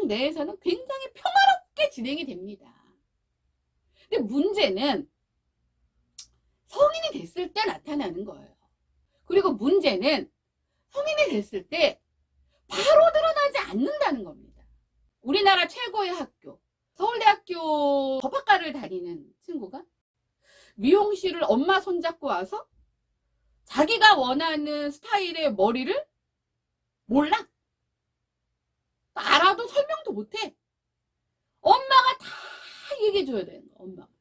내에서는 굉장히 평화롭게 진행이 됩니다. 근데 문제는 성인이 됐을 때 나타나는 거예요. 그리고 문제는 성인이 됐을 때 바로 드러나지 않는다는 겁니다. 우리나라 최고의 학교, 서울대학교 법학과를 다니는 친구가 미용실을 엄마 손잡고 와서 자기가 원하는 스타일의 머리를 몰라. 알아도 설명도 못해. 엄마가 다 얘기해줘야 되는 거야, 엄마가.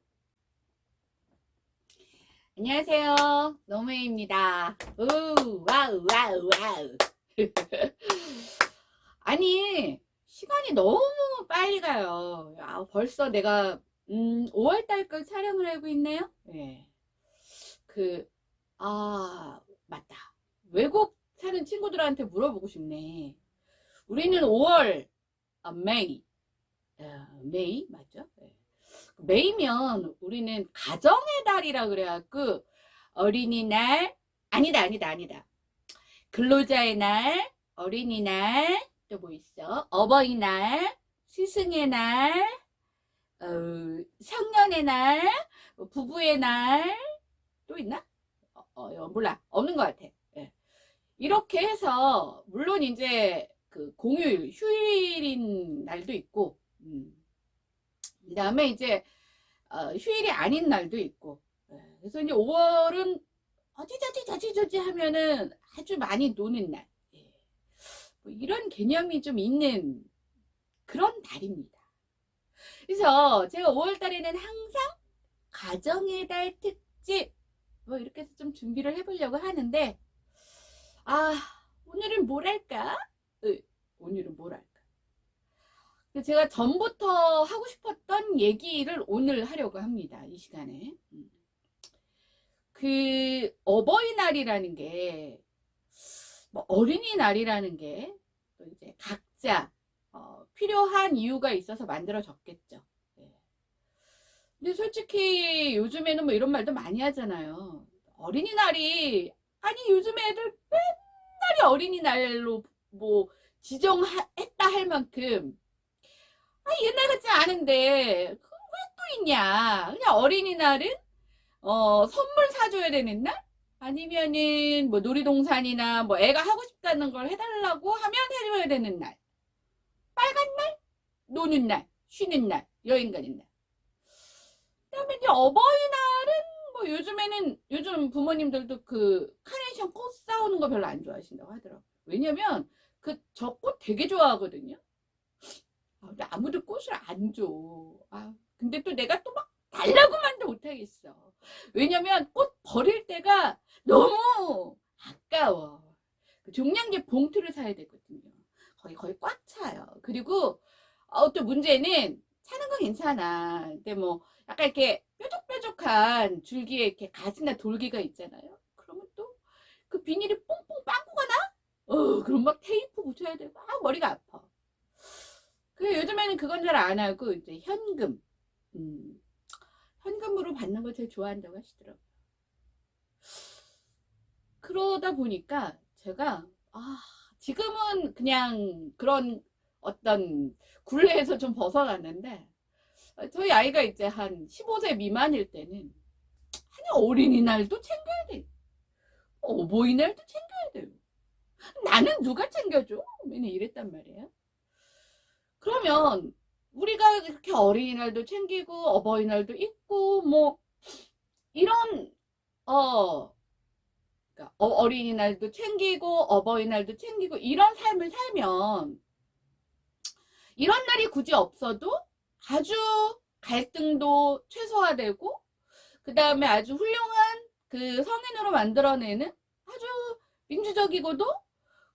안녕하세요. 노무입니다. 와우, 와우, 와우. 아니, 시간이 너무 빨리 가요. 벌써 내가 5월달 걸 촬영을 하고 있네요. 예. 맞다. 외국 사는 친구들한테 물어보고 싶네. 우리는 5월, 메이 맞죠? 네. 메이면 우리는 가정의 달이라 그래갖고 어린이날, 아니다. 근로자의 날, 어린이날, 또 뭐 있어? 어버이날, 스승의 날, 성년의 날, 부부의 날, 또 있나? 몰라. 없는 것 같아. 예. 이렇게 해서, 물론 이제 그 공휴일, 휴일인 날도 있고, 그 다음에 이제, 휴일이 아닌 날도 있고, 예. 그래서 이제 5월은 어찌저찌 하면은 아주 많이 노는 날. 예. 뭐 이런 개념이 좀 있는 그런 달입니다. 그래서 제가 5월 달에는 항상 가정의 달 특집, 뭐 이렇게 해서 좀 준비를 해보려고 하는데, 오늘은 뭘 할까? 오늘은 뭘 할까? 제가 전부터 하고 싶었던 얘기를 오늘 하려고 합니다. 이 시간에. 그 어버이날이라는 게, 뭐 어린이날이라는 게, 또 이제 각자 필요한 이유가 있어서 만들어졌겠죠. 근데 솔직히 요즘에는 뭐 이런 말도 많이 하잖아요. 어린이날이, 아니 요즘 애들 맨날이 어린이날로 뭐 지정했다 할 만큼, 옛날 같지 않은데 그건 왜 또 있냐. 그냥 어린이날은 선물 사줘야 되는 날? 아니면은 뭐 놀이동산이나 뭐 애가 하고 싶다는 걸 해달라고 하면 해줘야 되는 날. 빨간 날, 노는 날, 쉬는 날, 여행 가는 날. 그다음에 이제 어버이날은 뭐 요즘 부모님들도 그 카네이션 꽃 사오는 거 별로 안 좋아하신다고 하더라고요. 왜냐면 저 꽃 되게 좋아하거든요. 근데 아무도 꽃을 안 줘. 근데 또 내가 또 막 달라고만도 못하겠어. 왜냐면 꽃 버릴 때가 너무 아까워. 종량제 봉투를 사야 되거든요. 거의 꽉 차요. 그리고 또 문제는 차는 건 괜찮아. 근데 뭐 약간 이렇게 뾰족뾰족한 줄기에 이렇게 가지나 돌기가 있잖아요. 그러면 또 그 비닐이 뽕뽕 빵꾸가 나? 그럼 막 테이프 붙여야 되고 머리가 아파. 요즘에는 그건 잘 안 하고 이제 현금, 현금으로 받는 걸 제일 좋아한다고 하시더라고요. 그러다 보니까 제가 지금은 그냥 그런 어떤 굴레에서 좀 벗어났는데, 저희 아이가 이제 한 15세 미만일 때는 그냥 어린이날도 챙겨야 돼. 어버이날도 챙겨야 돼요. 나는 누가 챙겨줘? 맨날 이랬단 말이에요. 그러면 우리가 이렇게 어린이날도 챙기고 어버이날도 있고 뭐 이런 그러니까 어린이날도 챙기고 어버이날도 챙기고 이런 삶을 살면 이런 날이 굳이 없어도 아주 갈등도 최소화되고 그 다음에 아주 훌륭한 그 성인으로 만들어내는 아주 민주적이고도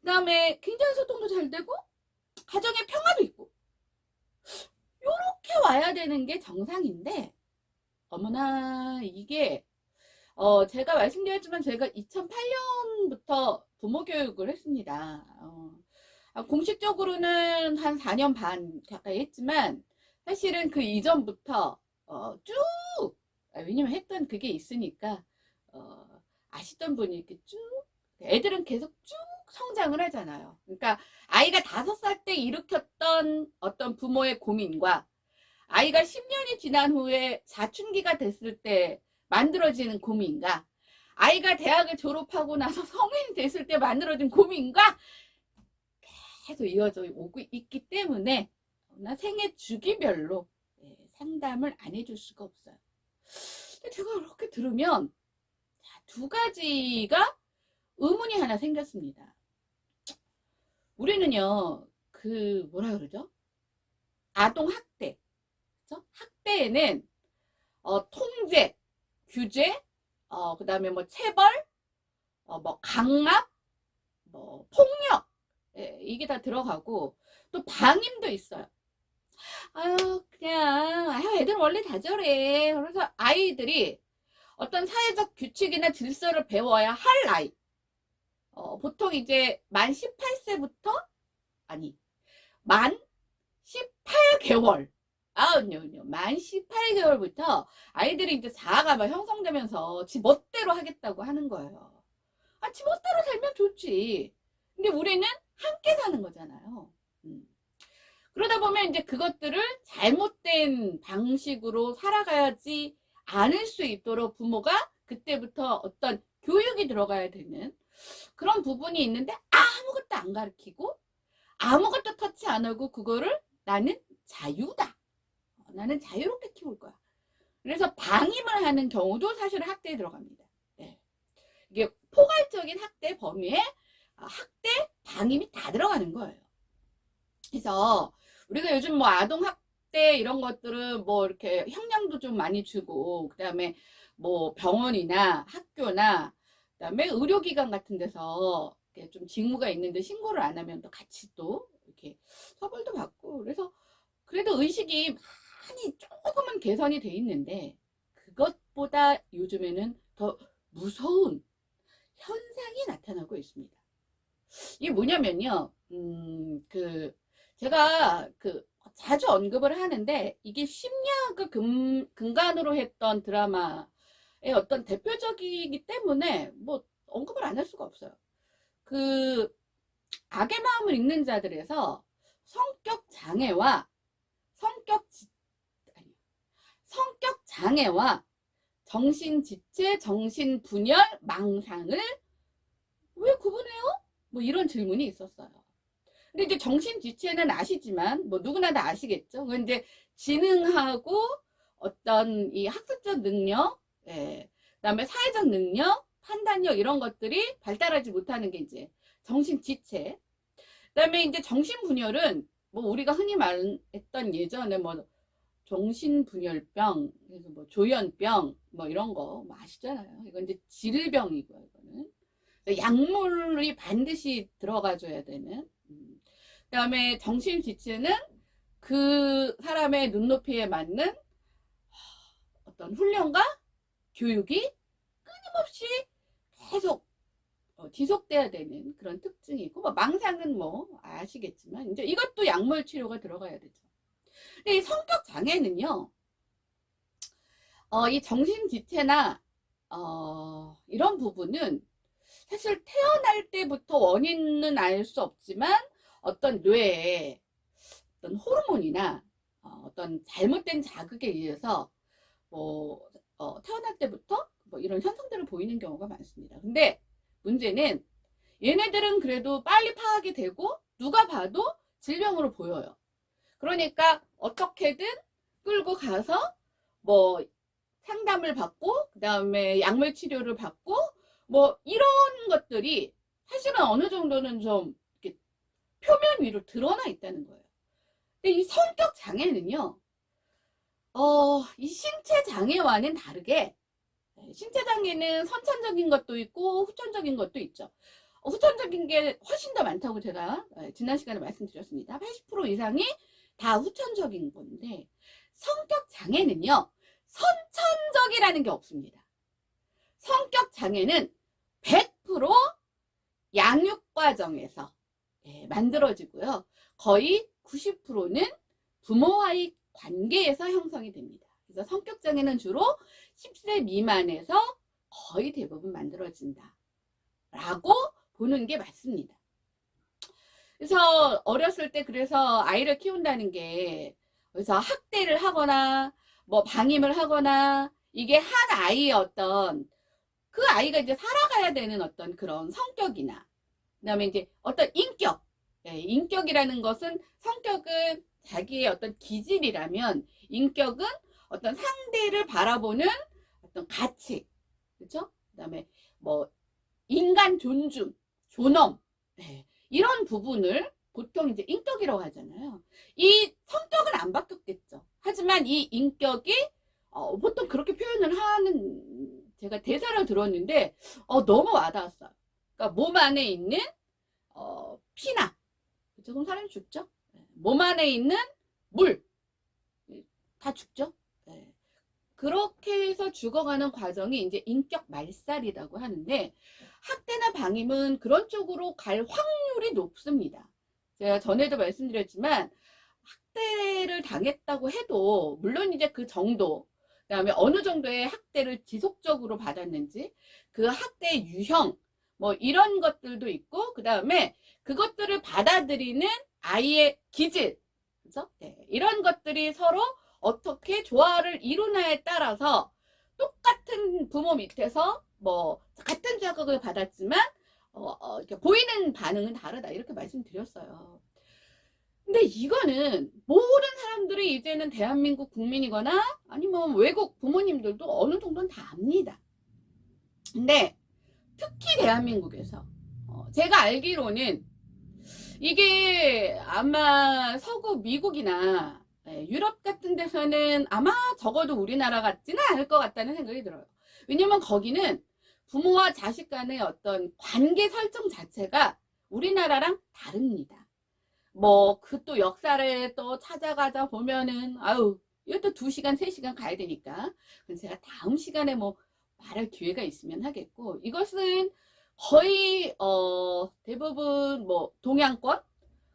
그 다음에 굉장히 소통도 잘 되고 가정의 평화도 있고 요렇게 와야 되는 게 정상인데, 어머나 이게 제가 말씀드렸지만 제가 2008년부터 부모 교육을 했습니다. 공식적으로는 한 4년 반 가까이 했지만 사실은 그 이전부터 쭉, 왜냐면 했던 그게 있으니까 아시던 분이 이렇게 쭉, 애들은 계속 쭉 성장을 하잖아요. 그러니까 아이가 5살 때 일으켰던 어떤 부모의 고민과 아이가 10년이 지난 후에 사춘기가 됐을 때 만들어지는 고민과 아이가 대학을 졸업하고 나서 성인이 됐을 때 만들어진 고민과 계속 이어져 오고 있기 때문에 생애 주기별로 상담을 안 해줄 수가 없어요. 제가 그렇게 들으면 두 가지가 의문이 하나 생겼습니다. 우리는요, 뭐라 그러죠? 아동 학대. 그렇죠? 학대에는 통제, 규제, 그 다음에 뭐 체벌, 뭐 강압, 뭐 폭력, 이게 다 들어가고 또 방임도 있어요. 아유, 그냥 애들은 원래 다 저래. 그래서 아이들이 어떤 사회적 규칙이나 질서를 배워야 할 나이. 보통 이제 만 18세부터 아니 만 18개월 만 18개월부터 아이들이 이제 자아가 막 형성되면서 지 멋대로 하겠다고 하는 거예요. 지 멋대로 살면 좋지. 근데 우리는 함께 사는 거잖아요. 그러다 보면 이제 그것들을 잘못된 방식으로 살아가야지 않을 수 있도록 부모가 그때부터 어떤 교육이 들어가야 되는 그런 부분이 있는데 아무것도 안 가르치고 아무것도 터치 안 하고 그거를 나는 자유다. 나는 자유롭게 키울 거야. 그래서 방임을 하는 경우도 사실은 학대에 들어갑니다. 네. 이게 포괄적인 학대 범위에 학대, 방임이 다 들어가는 거예요. 그래서 우리가 요즘 뭐 아동 학대 이런 것들은 뭐 이렇게 형량도 좀 많이 주고 그다음에 뭐 병원이나 학교나 그다음에 의료기관 같은 데서 좀 징후가 있는데 신고를 안 하면 또 같이 또 이렇게 처벌도 받고 그래서 그래도 의식이 많이 조금은 개선이 돼 있는데 그것보다 요즘에는 더 무서운 현상이 나타나고 있습니다. 이게 뭐냐면요, 제가 자주 언급을 하는데 이게 심리학을 근간으로 했던 드라마의 어떤 대표적이기 때문에 뭐 언급을 안 할 수가 없어요. 악의 마음을 읽는 자들에서 성격 장애와 정신지체, 정신분열, 망상을 왜 구분해요? 뭐 이런 질문이 있었어요. 근데 이제 정신지체는 아시지만 뭐 누구나 다 아시겠죠. 그건 이제 지능하고 어떤 이 학습적 능력, 그다음에 사회적 능력, 판단력 이런 것들이 발달하지 못하는 게 이제 정신지체. 그다음에 이제 정신분열은 뭐 우리가 흔히 말했던 예전에 뭐 정신분열병, 그래서 뭐 조현병 뭐 이런 거 뭐 아시잖아요. 이건 이제 질병이고요. 이거는 약물이 반드시 들어가줘야 되는. 그다음에 정신지체는 그 사람의 눈높이에 맞는 어떤 훈련과 교육이 끊임없이 계속 지속돼야 되는 그런 특징이 있고, 뭐 망상은 뭐 아시겠지만 이제 이것도 약물 치료가 들어가야 되죠. 근데 이 성격 장애는요, 이 정신지체나 이런 부분은 사실 태어날 때부터 원인은 알 수 없지만 어떤 뇌에 어떤 호르몬이나 어떤 잘못된 자극에 의해서 뭐 태어날 때부터 뭐 이런 현상들을 보이는 경우가 많습니다. 근데 문제는 얘네들은 그래도 빨리 파악이 되고 누가 봐도 질병으로 보여요. 그러니까 어떻게든 끌고 가서 뭐 상담을 받고 그 다음에 약물 치료를 받고 뭐 이런 것들이 사실은 어느 정도는 좀 이렇게 표면 위로 드러나 있다는 거예요. 근데 이 성격 장애는요, 이 신체 장애와는 다르게 신체 장애는 선천적인 것도 있고 후천적인 것도 있죠. 후천적인 게 훨씬 더 많다고 제가 지난 시간에 말씀드렸습니다. 80% 이상이 다 후천적인 건데 성격 장애는요, 선천적이라는 게 없습니다. 성격 장애는 100% 양육 과정에서 만들어지고요. 거의 90%는 부모와의 관계에서 형성이 됩니다. 그래서 성격 장애는 주로 10세 미만에서 거의 대부분 만들어진다 라고 보는 게 맞습니다. 그래서 어렸을 때 그래서 아이를 키운다는 게 그래서 학대를 하거나 뭐 방임을 하거나 이게 한 아이의 어떤 그 아이가 이제 살아가야 되는 어떤 그런 성격이나 그다음에 이제 어떤 인격, 인격이라는 것은 성격은 자기의 어떤 기질이라면 인격은 어떤 상대를 바라보는 어떤 가치, 그렇죠? 그다음에 뭐 인간 존중, 존엄, 이런 부분을 보통 이제 인격이라고 하잖아요. 이 성격은 안 바뀌었겠죠. 하지만 이 인격이 보통 그렇게 표현을 하는 제가 대사를 들었는데 너무 와닿았어요. 그러니까 몸 안에 있는 피나 그렇죠? 그럼 사람이 죽죠. 몸 안에 있는 물 다 죽죠. 그렇게 해서 죽어가는 과정이 이제 인격 말살이라고 하는데 학대나 방임은 그런 쪽으로 갈 확률이 높습니다. 제가 전에도 말씀드렸지만 학대를 당했다고 해도 물론 이제 그 정도 그다음에 어느 정도의 학대를 지속적으로 받았는지 그 학대의 유형 뭐 이런 것들도 있고 그다음에 그것들을 받아들이는 아이의 기질 그죠? 이런 것들이 서로 어떻게 조화를 이루나에 따라서 똑같은 부모 밑에서 뭐 같은 자극을 받았지만 이렇게 보이는 반응은 다르다 이렇게 말씀드렸어요. 근데 이거는 모든 사람들이 이제는 대한민국 국민이거나 아니면 외국 부모님들도 어느 정도는 다 압니다. 근데 특히 대한민국에서 제가 알기로는 이게 아마 서구 미국이나 유럽 같은 데서는 아마 적어도 우리나라 같지는 않을 것 같다는 생각이 들어요. 왜냐면 거기는 부모와 자식 간의 어떤 관계 설정 자체가 우리나라랑 다릅니다. 뭐 그 또 역사를 또 찾아가다 보면은 아유 이것도 2시간 3시간 가야 되니까 제가 다음 시간에 뭐 말할 기회가 있으면 하겠고 이것은 거의 대부분 뭐 동양권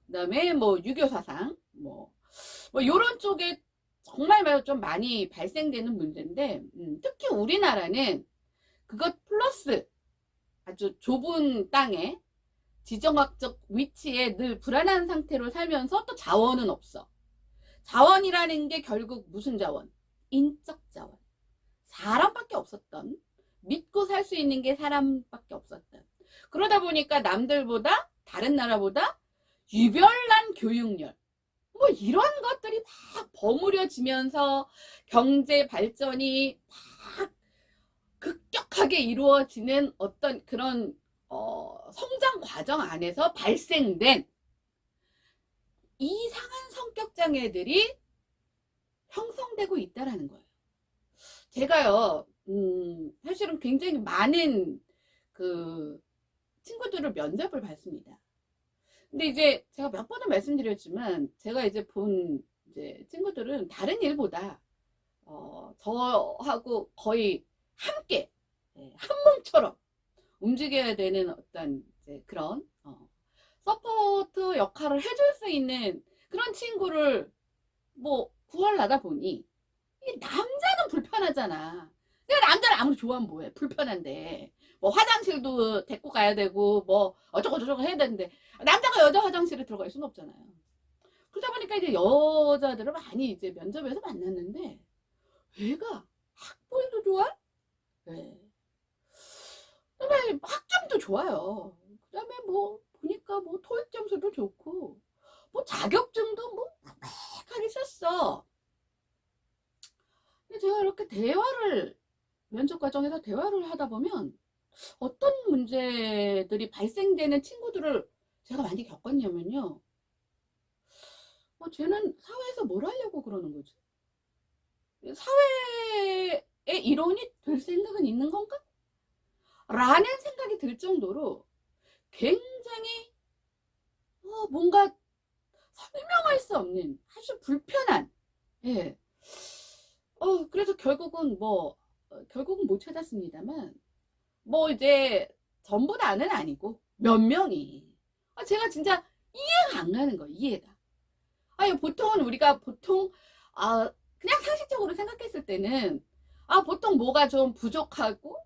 그다음에 뭐 유교 사상 뭐 요런 쪽에 정말 좀 많이 발생되는 문제인데 특히 우리나라는 그것 플러스 아주 좁은 땅에 지정학적 위치에 늘 불안한 상태로 살면서 또 자원은 없어. 자원이라는 게 결국 무슨 자원? 인적 자원. 사람밖에 없었던 믿고 살 수 있는 게 사람밖에 없었던 그러다 보니까 남들보다 다른 나라보다 유별난 교육열 뭐 이런 것들이 막 버무려지면서 경제 발전이 막 급격하게 이루어지는 어떤 그런 성장 과정 안에서 발생된 이상한 성격 장애들이 형성되고 있다라는 거예요. 제가요, 사실은 굉장히 많은 그 친구들을 면접을 받습니다. 근데 이제 제가 몇 번은 말씀드렸지만 제가 이제 본 이제 친구들은 다른 일보다 저하고 거의 함께 한 몸처럼 움직여야 되는 어떤 이제 그런 서포트 역할을 해줄 수 있는 그런 친구를 뭐 구하려다 보니 남자는 불편하잖아. 내가 남자를 아무리 좋아하면 뭐해? 불편한데. 뭐 화장실도 데리고 가야 되고 뭐 어쩌고저쩌고 해야 되는데 남자가 여자 화장실에 들어갈 수는 없잖아요. 그러다 보니까 이제 여자들을 많이 이제 면접에서 만났는데 얘가 학벌도 좋아? 네. 그다음에 학점도 좋아요. 그다음에 뭐 보니까 뭐 토익 점수도 좋고 뭐 자격증도 뭐 빽빽하게 썼어. 근데 제가 이렇게 대화를 면접 과정에서 대화를 하다 보면 어떤 문제들이 발생되는 친구들을 제가 많이 겪었냐면요. 쟤는 사회에서 뭘 하려고 그러는 거지? 사회의 일원이 될 생각은 있는 건가? 라는 생각이 들 정도로 굉장히 뭔가 설명할 수 없는 아주 불편한 예. 그래서 결국은 결국은 못 찾았습니다만 뭐 이제 전부 다는 아니고 몇 명이 제가 진짜 이해가 안 가는 거예요. 이해가. 아니 보통은 우리가 보통 그냥 상식적으로 생각했을 때는 보통 뭐가 좀 부족하고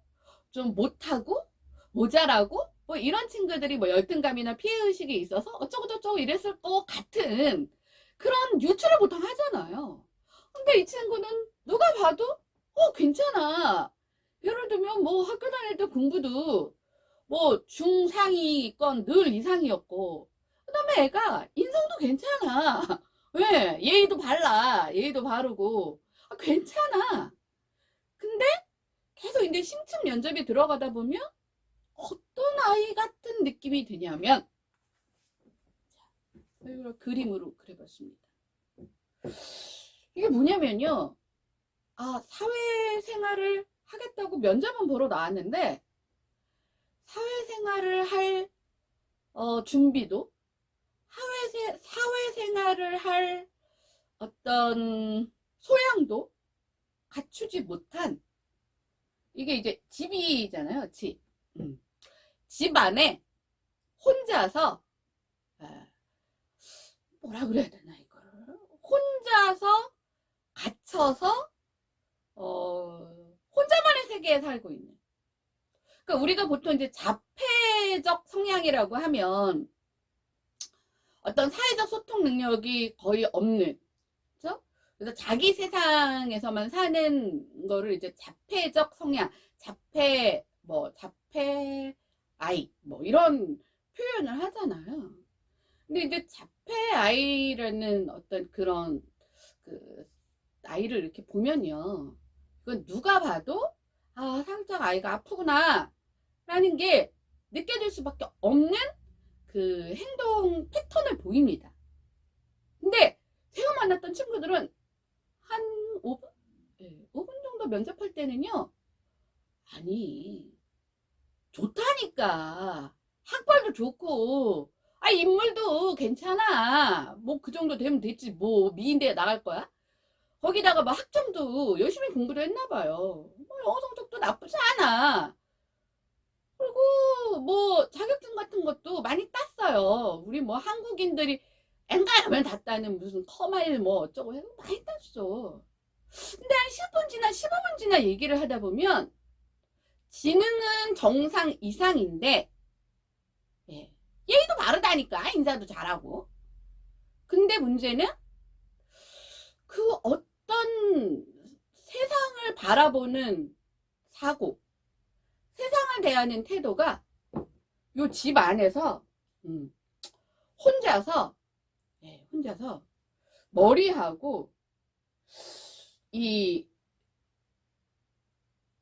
좀 못하고 모자라고 뭐 이런 친구들이 뭐 열등감이나 피해의식이 있어서 어쩌고저쩌고 이랬을 것 같은 그런 유추를 보통 하잖아요. 근데 이 친구는 누가 봐도 괜찮아. 예를 들면 뭐 학교 다닐 때 공부도 뭐 중상위권 늘 이상이었고, 그 다음에 애가 인성도 괜찮아. 왜? 예의도 발라. 예의도 바르고. 괜찮아. 근데 계속 이제 심층 면접에 들어가다 보면 어떤 아이 같은 느낌이 드냐면, 이걸 그림으로 그려봤습니다. 이게 뭐냐면요. 사회생활을 하겠다고 면접은 보러 나왔는데, 사회생활을 할 준비도, 사회생활을 할 어떤 소양도 갖추지 못한, 이게 이제 집이잖아요. 집 안에 혼자서 뭐라 그래야 되나, 이거를 혼자서 갇혀서 혼자만의 세계에 살고 있는. 그러니까 우리가 보통 이제 자폐적 성향이라고 하면 어떤 사회적 소통 능력이 거의 없는, 그렇죠? 그래서 자기 세상에서만 사는 거를 이제 자폐적 성향, 자폐 아이 뭐 이런 표현을 하잖아요. 근데 이제 자폐 아이라는 어떤 그런 그 아이를 이렇게 보면요, 그건 누가 봐도 살짝 아이가 아프구나 라는 게 느껴질 수밖에 없는 그 행동 패턴을 보입니다. 근데 제가 만났던 친구들은 한 5분? 네, 5분 정도 면접할 때는요, 아니 좋다니까, 학벌도 좋고 인물도 괜찮아, 뭐 그 정도 되면 됐지, 뭐 미인대에 나갈 거야? 거기다가 막 학점도 열심히 공부를 했나봐요. 뭐 영어 성적도 나쁘지 않아. 그리고 뭐 자격증 같은 것도 많이 땄어요. 우리 뭐 한국인들이 엔간하면 다 따는 무슨 커마일 뭐 어쩌고 해서 많이 땄어. 근데 한 10분 지나 15분 지나 얘기를 하다 보면 지능은 정상 이상인데, 예의도 바르다니까, 인사도 잘하고. 근데 문제는 그 어떤 세상을 바라보는 사고, 세상을 대하는 태도가 요 집 안에서 혼자서 머리하고 이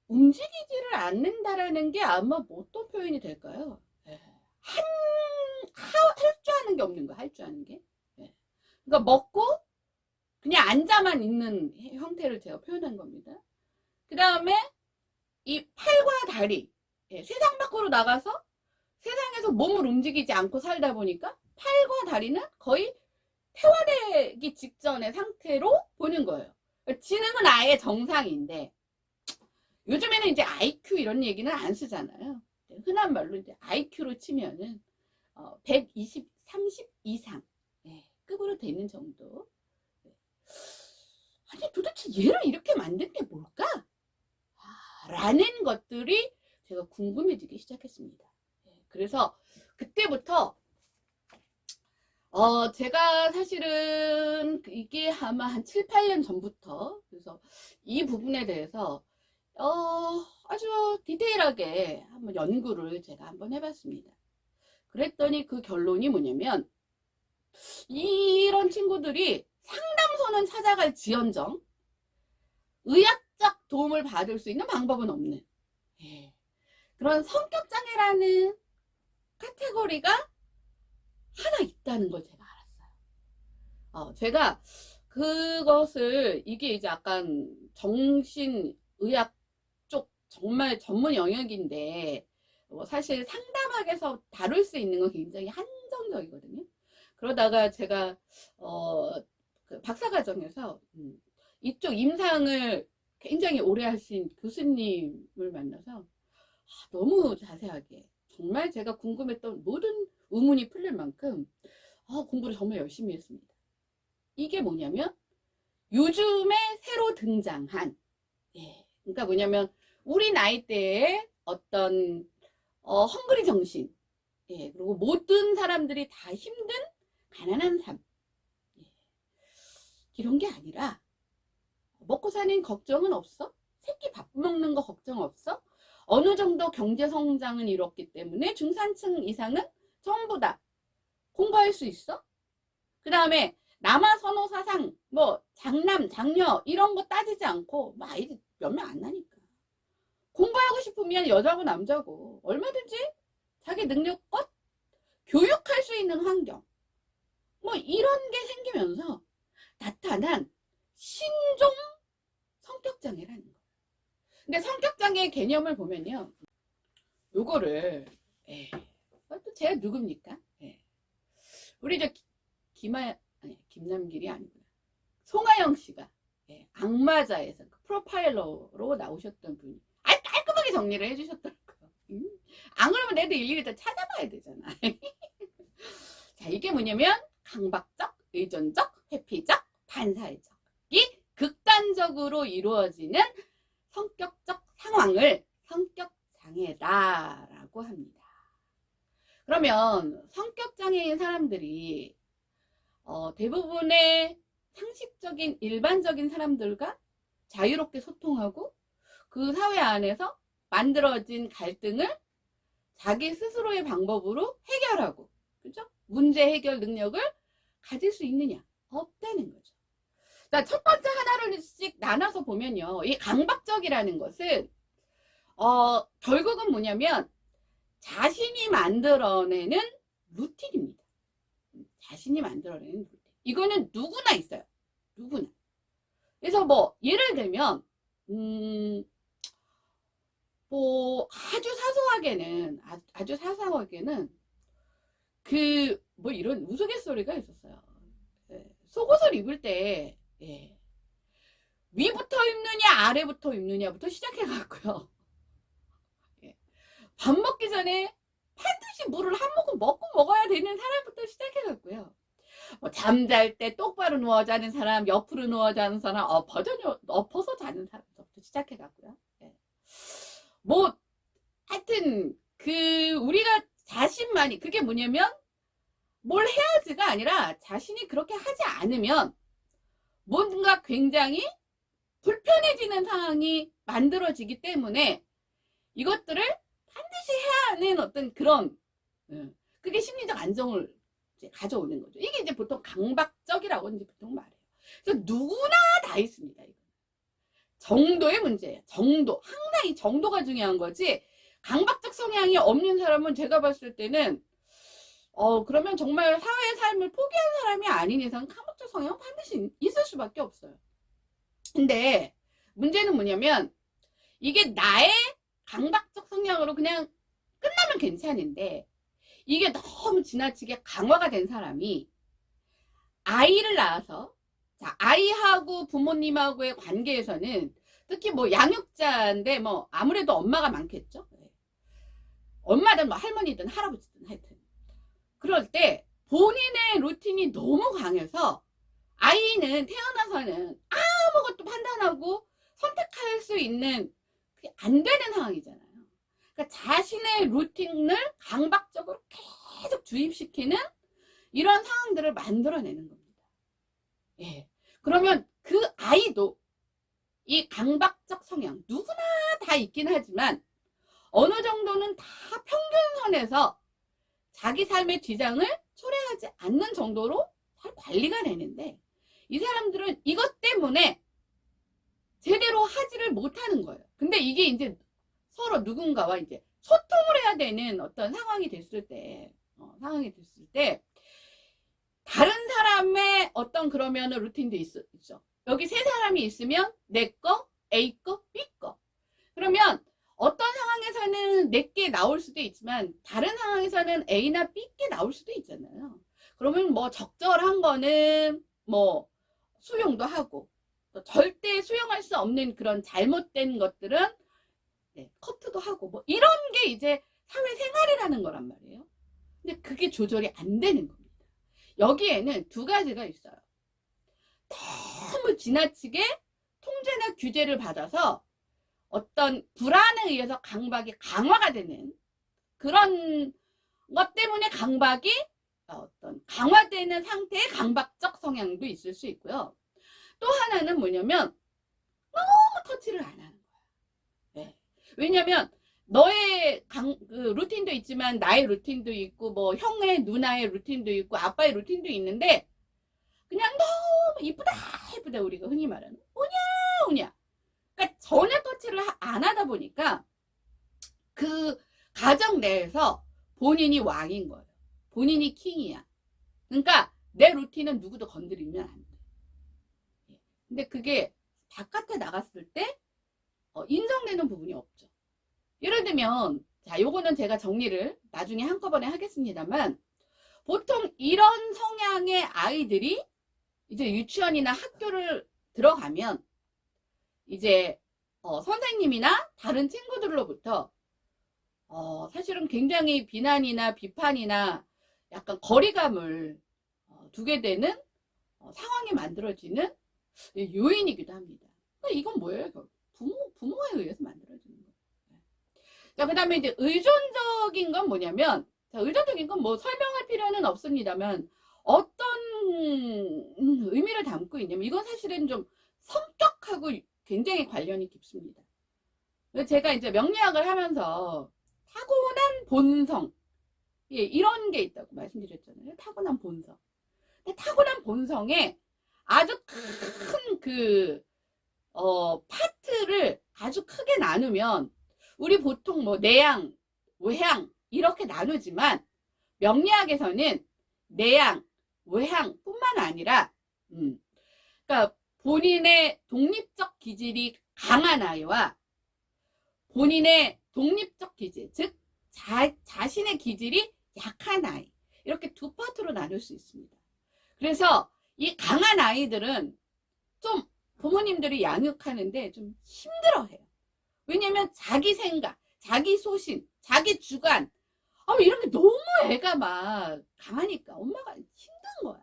움직이지를 않는다라는 게 아마 뭐 어떤 표현이 될까요? 할 줄 아는 게 없는 거야. 할 줄 아는 게. 그러니까 먹고 그냥 앉아만 있는 형태를 제가 표현한 겁니다. 그 다음에 이 팔과 다리, 세상 밖으로 나가서 세상에서 몸을 움직이지 않고 살다 보니까 팔과 다리는 거의 퇴화되기 직전의 상태로 보는 거예요. 지능은 아예 정상인데, 요즘에는 이제 IQ 이런 얘기는 안 쓰잖아요. 흔한 말로 이제 IQ로 치면은 120, 30 이상 급으로 되는 정도. 아니 도대체 얘를 이렇게 만든 게 뭘까? 라는 것들이 제가 궁금해지기 시작했습니다. 그래서 그때부터 제가 사실은 이게 아마 한 7, 8년 전부터, 그래서 이 부분에 대해서 아주 디테일하게 한번 연구를 제가 한번 해봤습니다. 그랬더니 그 결론이 뭐냐면, 이런 친구들이 상담소는 찾아갈 지언정 의학적 도움을 받을 수 있는 방법은 없는, 그런 성격장애라는 카테고리가 하나 있다는 걸 제가 알았어요. 제가 그것을, 이게 이제 약간 정신의학 쪽 정말 전문 영역인데, 사실 상담학에서 다룰 수 있는 건 굉장히 한정적이거든요. 그러다가 제가 그 박사과정에서 이쪽 임상을 굉장히 오래 하신 교수님을 만나서 너무 자세하게, 정말 제가 궁금했던 모든 의문이 풀릴 만큼 공부를 정말 열심히 했습니다. 이게 뭐냐면 요즘에 새로 등장한, 그러니까 뭐냐면 우리 나이대에 어떤 헝그리 정신, 예, 그리고 모든 사람들이 다 힘든 가난한 삶. 예, 이런 게 아니라 먹고 사는 걱정은 없어? 새끼 밥 먹는 거 걱정 없어? 어느 정도 경제 성장은 이뤘기 때문에 중산층 이상은 전부 다 공부할 수 있어? 그 다음에 남아 선호 사상, 뭐 장남, 장녀 이런 거 따지지 않고 막 아이들 몇 명 안 나니까. 공부하고 싶으면 여자고 남자고 얼마든지 자기 능력껏 교육할 수 있는 환경, 뭐 이런 게 생기면서 나타난 신종 성격장애라는 거예요. 근데 성격장애의 개념을 보면요, 요거를 또 제가 누굽니까? 우리 저 김남길이 아니구나, 송하영 씨가 악마자에서 그 프로파일러로 나오셨던 분이 깔끔하게 정리를 해주셨더라고요. 안 그러면 내도 일일이 다 찾아봐야 되잖아. 자, 이게 뭐냐면 강박적, 의존적, 회피적, 반사회적이 극단적으로 이루어지는 성격적 상황을 성격장애다라고 합니다. 그러면 성격장애인 사람들이 대부분의 상식적인 일반적인 사람들과 자유롭게 소통하고 그 사회 안에서 만들어진 갈등을 자기 스스로의 방법으로 해결하고, 그죠? 문제 해결 능력을 가질 수 있느냐? 없다는 거죠. 자, 첫 번째 하나로씩 나눠서 보면요, 이 강박적이라는 것은 결국은 뭐냐면 자신이 만들어내는 루틴입니다. 자신이 만들어내는 루틴. 이거는 누구나 있어요. 누구나. 그래서 뭐 예를 들면 뭐 아주 사소하게는 그 뭐 이런 우스갯소리가 있었어요. 속옷을 입을 때 위부터 입느냐 아래부터 입느냐부터 시작해 갖고요. 밥 먹기 전에 반드시 물을 한 모금 먹고 먹어야 되는 사람부터 시작해 갖고요. 뭐 잠잘 때 똑바로 누워 자는 사람, 옆으로 누워 자는 사람, 엎어서 자는 사람부터 시작해 갖고요. 뭐 하여튼 그 우리가 자신만이, 그게 뭐냐면 뭘 해야지가 아니라 자신이 그렇게 하지 않으면 뭔가 굉장히 불편해지는 상황이 만들어지기 때문에 이것들을 반드시 해야 하는 어떤 그런, 그게 심리적 안정을 이제 가져오는 거죠. 이게 이제 보통 강박적이라고 이제 보통 말해요. 그래서 누구나 다 있습니다. 이거. 정도의 문제예요. 정도. 항상 이 정도가 중요한 거지. 강박적 성향이 없는 사람은 제가 봤을 때는 그러면 정말 사회의 삶을 포기한 사람이 아닌 이상 강박적 성향은 반드시 있을 수밖에 없어요. 근데 문제는 뭐냐면 이게 나의 강박적 성향으로 그냥 끝나면 괜찮은데 이게 너무 지나치게 강화가 된 사람이 아이를 낳아서, 자, 아이하고 부모님하고의 관계에서는 특히 뭐 양육자인데 뭐 아무래도 엄마가 많겠죠. 엄마든 뭐 할머니든 할아버지든 하여튼 그럴 때 본인의 루틴이 너무 강해서 아이는 태어나서는 아무것도 판단하고 선택할 수 있는, 그게 안 되는 상황이잖아요. 그러니까 자신의 루틴을 강박적으로 계속 주입시키는 이런 상황들을 만들어내는 겁니다. 그러면 그 아이도 이 강박적 성향 누구나 다 있긴 하지만 어느 정도는 다 평균선에서 자기 삶의 지장을 초래하지 않는 정도로 잘 관리가 되는데 이 사람들은 이것 때문에 제대로 하지를 못하는 거예요. 근데 이게 이제 서로 누군가와 이제 소통을 해야 되는 어떤 상황이 됐을 때, 다른 사람의 어떤 그러면 루틴도 있죠. 여기 세 사람이 있으면 내 거, A 거, B 거. 그러면 어떤 상황에서는 내게 나올 수도 있지만 다른 상황에서는 A나 B게 나올 수도 있잖아요. 그러면 뭐 적절한 거는 뭐 수용도 하고 또 절대 수용할 수 없는 그런 잘못된 것들은 커트도 하고 뭐 이런 게 이제 사회생활이라는 거란 말이에요. 근데 그게 조절이 안 되는 겁니다. 여기에는 두 가지가 있어요. 너무 지나치게 통제나 규제를 받아서 어떤 불안에 의해서 강박이 강화가 되는 그런 것 때문에 강박이 어떤 강화되는 상태의 강박적 성향도 있을 수 있고요. 또 하나는 뭐냐면 너무 터치를 안 하는 거야. 네. 왜냐면 너의 그 루틴도 있지만 나의 루틴도 있고 뭐 형의 누나의 루틴도 있고 아빠의 루틴도 있는데 그냥 너무 이쁘다 이쁘다 우리가 흔히 말하는 오냐 오냐 그러니까 전혀 터치를 안 하다 보니까 그 가정 내에서 본인이 왕인 거예요. 본인이 킹이야. 그러니까 내 루틴은 누구도 건드리면 안 돼. 근데 그게 바깥에 나갔을 때 인정되는 부분이 없죠. 예를 들면 자 요거는 제가 정리를 나중에 한꺼번에 하겠습니다만 보통 이런 성향의 아이들이 이제 유치원이나 학교를 들어가면 이제 선생님이나 다른 친구들로부터 사실은 굉장히 비난이나 비판이나 약간 거리감을 두게 되는 상황이 만들어지는 요인이기도 합니다. 그러니까 이건 뭐예요? 부모에 의해서 만들어지는 거예요. 자, 그 다음에 이제 의존적인 건 뭐냐면, 자, 의존적인 건 뭐 설명할 필요는 없습니다만, 어떤 의미를 담고 있냐면, 이건 사실은 좀 성격하고 굉장히 관련이 깊습니다. 제가 이제 명리학을 하면서 타고난 본성, 예, 이런 게 있다고 말씀드렸잖아요. 타고난 본성. 타고난 본성에 아주 큰 파트를 아주 크게 나누면, 우리 보통 뭐 내양, 외향 이렇게 나누지만 명리학에서는 내양, 외향 뿐만 아니라 그러니까 본인의 독립적 기질이 강한 아이와 본인의 독립적 기질, 즉 자신의 기질이 약한 아이 이렇게 두 파트로 나눌 수 있습니다. 그래서 이 강한 아이들은 좀 부모님들이 양육하는데 좀 힘들어해요. 왜냐면 자기 생각, 자기 소신, 자기 주관 이런 게 너무 애가 막 강하니까 엄마가 힘든 거야.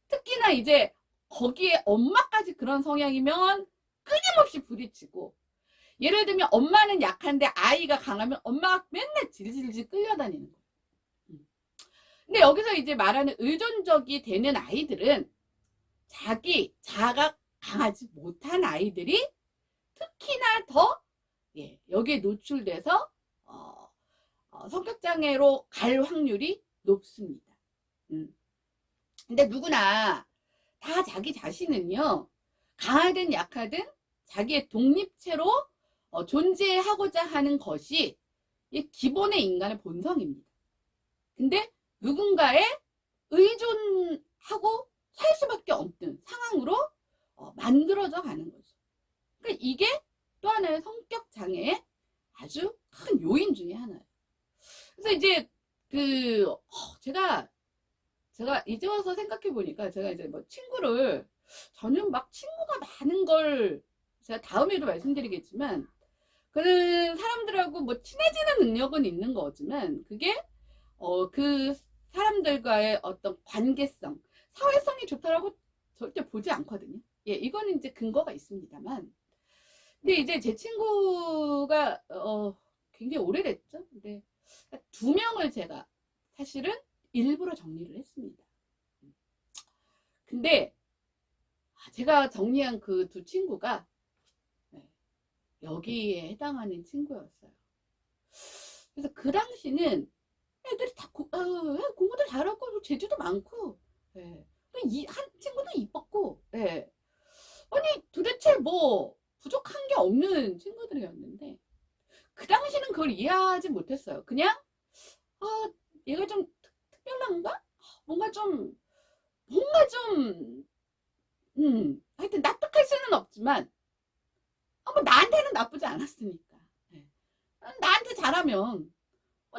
특히나 이제 거기에 엄마까지 그런 성향이면 끊임없이 부딪히고 예를 들면 엄마는 약한데 아이가 강하면 엄마가 맨날 질질질 끌려다니는 거야. 근데 여기서 이제 말하는 의존적이 되는 아이들은 자가 강하지 못한 아이들이 특히나 더 여기에 노출돼서 성격장애로 갈 확률이 높습니다. 근데 누구나 다 자기 자신은요 강하든 약하든 자기의 독립체로 존재하고자 하는 것이 기본의 인간의 본성입니다. 근데 누군가에 의존하고 살 수밖에 없는 상황으로 만들어져 가는 거죠. 그러니까 이게 또 하나의 성격 장애의 아주 큰 요인 중에 하나예요. 그래서 이제 제가 이제 와서 생각해 보니까 제가 이제 뭐 친구를 저는 막 친구가 많은 걸 제가 다음에도 말씀드리겠지만 그런 사람들하고 뭐 친해지는 능력은 있는 거지만 그게 그 사람들과의 어떤 관계성, 사회성이 좋다라고 절대 보지 않거든요. 예, 이거는 이제 근거가 있습니다만. 근데 이제 제 친구가 굉장히 오래됐죠. 근데 2명을 제가 사실은 일부러 정리를 했습니다. 근데 제가 정리한 그 2 친구가 여기에 해당하는 친구였어요. 그래서 그 당시는 애들이 다 공부도 잘하고 재주도 많고 한 친구는 이뻤고 아니 도대체 뭐 부족한 게 없는 친구들이었는데 그 당시는 그걸 이해하지 못했어요. 그냥 얘가 좀 특별한가? 뭔가 좀 하여튼 납득할 수는 없지만 뭐 나한테는 나쁘지 않았으니까 나한테 잘하면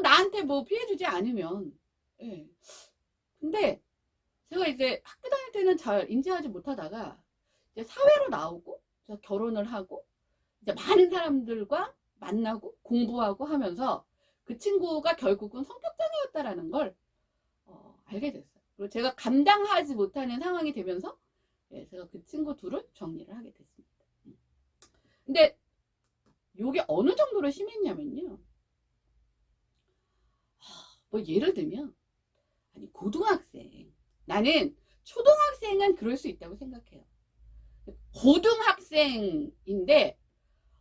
나한테 뭐 피해주지 않으면 근데 제가 이제 학교 다닐 때는 잘 인지하지 못하다가 이제 사회로 나오고 결혼을 하고 이제 많은 사람들과 만나고 공부하고 하면서 그 친구가 결국은 성격장애였다라는 걸 알게 됐어요. 그리고 제가 감당하지 못하는 상황이 되면서 제가 그 친구 2를 정리를 하게 됐습니다. 근데 이게 어느 정도로 심했냐면요. 뭐 예를 들면 아니 고등학생, 나는 초등학생은 그럴 수 있다고 생각해요. 고등학생인데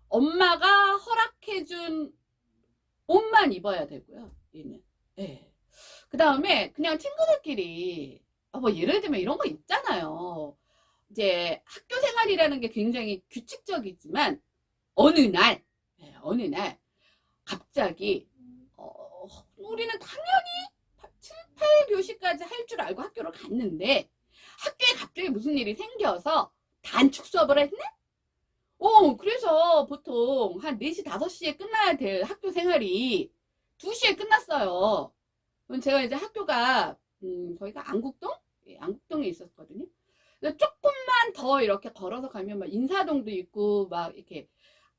엄마가 허락해준 옷만 입어야 되고요. 얘는. 네. 그 다음에 그냥 친구들끼리 뭐 예를 들면 이런 거 있잖아요. 이제 학교 생활이라는 게 굉장히 규칙적이지만 어느 날 갑자기 우리는 당연히 7, 8교시까지 할 줄 알고 학교를 갔는데 학교에 갑자기 무슨 일이 생겨서 단축 수업을 했네? 그래서 보통 한 4시, 5시에 끝나야 될 학교 생활이 2시에 끝났어요. 제가 이제 학교가, 저희가 안국동? 예, 안국동에 있었거든요. 조금만 더 이렇게 걸어서 가면 막 인사동도 있고, 막 이렇게,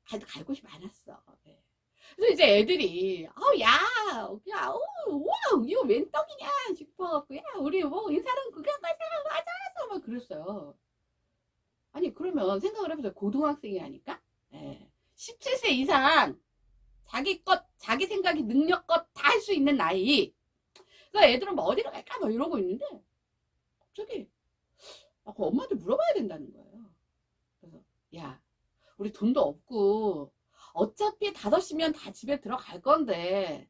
갈 곳이 많았어. 예. 그래서 이제 애들이, 우와, 이거 웬 떡이냐 싶어갖고, 야, 우리 뭐 인사동 구경 가자, 맞아, 막 그랬어요. 아니 그러면 생각을 해보세요. 고등학생이라니까 17세 이상 자기 생각이 능력껏 다 할 수 있는 나이. 그러니까 애들은 뭐 어디로 갈까 뭐 이러고 있는데 갑자기 그 엄마한테 물어봐야 된다는 거예요. 그래서 야 우리 돈도 없고 어차피 5시면 다 집에 들어갈 건데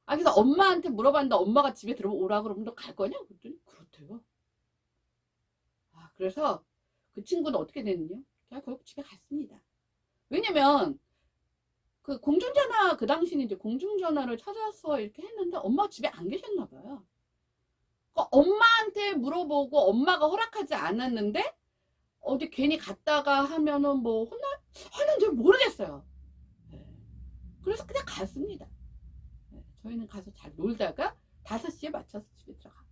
그래서 엄마한테 물어봤는데 엄마가 집에 들어오라 그러면 너 갈 거냐? 그랬더니 그렇대요. 그래서 그 친구는 어떻게 됐느냐? 그냥 결국 집에 갔습니다. 왜냐면 그 공중전화 그 당시는 이제 공중전화를 찾아서 이렇게 했는데 엄마가 집에 안 계셨나 봐요. 그러니까 엄마한테 물어보고 엄마가 허락하지 않았는데 어디 괜히 갔다가 하면은 뭐 하는지 모르겠어요. 네. 그래서 그냥 갔습니다. 네. 저희는 가서 잘 놀다가 5시에 맞춰서 집에 들어갔고요.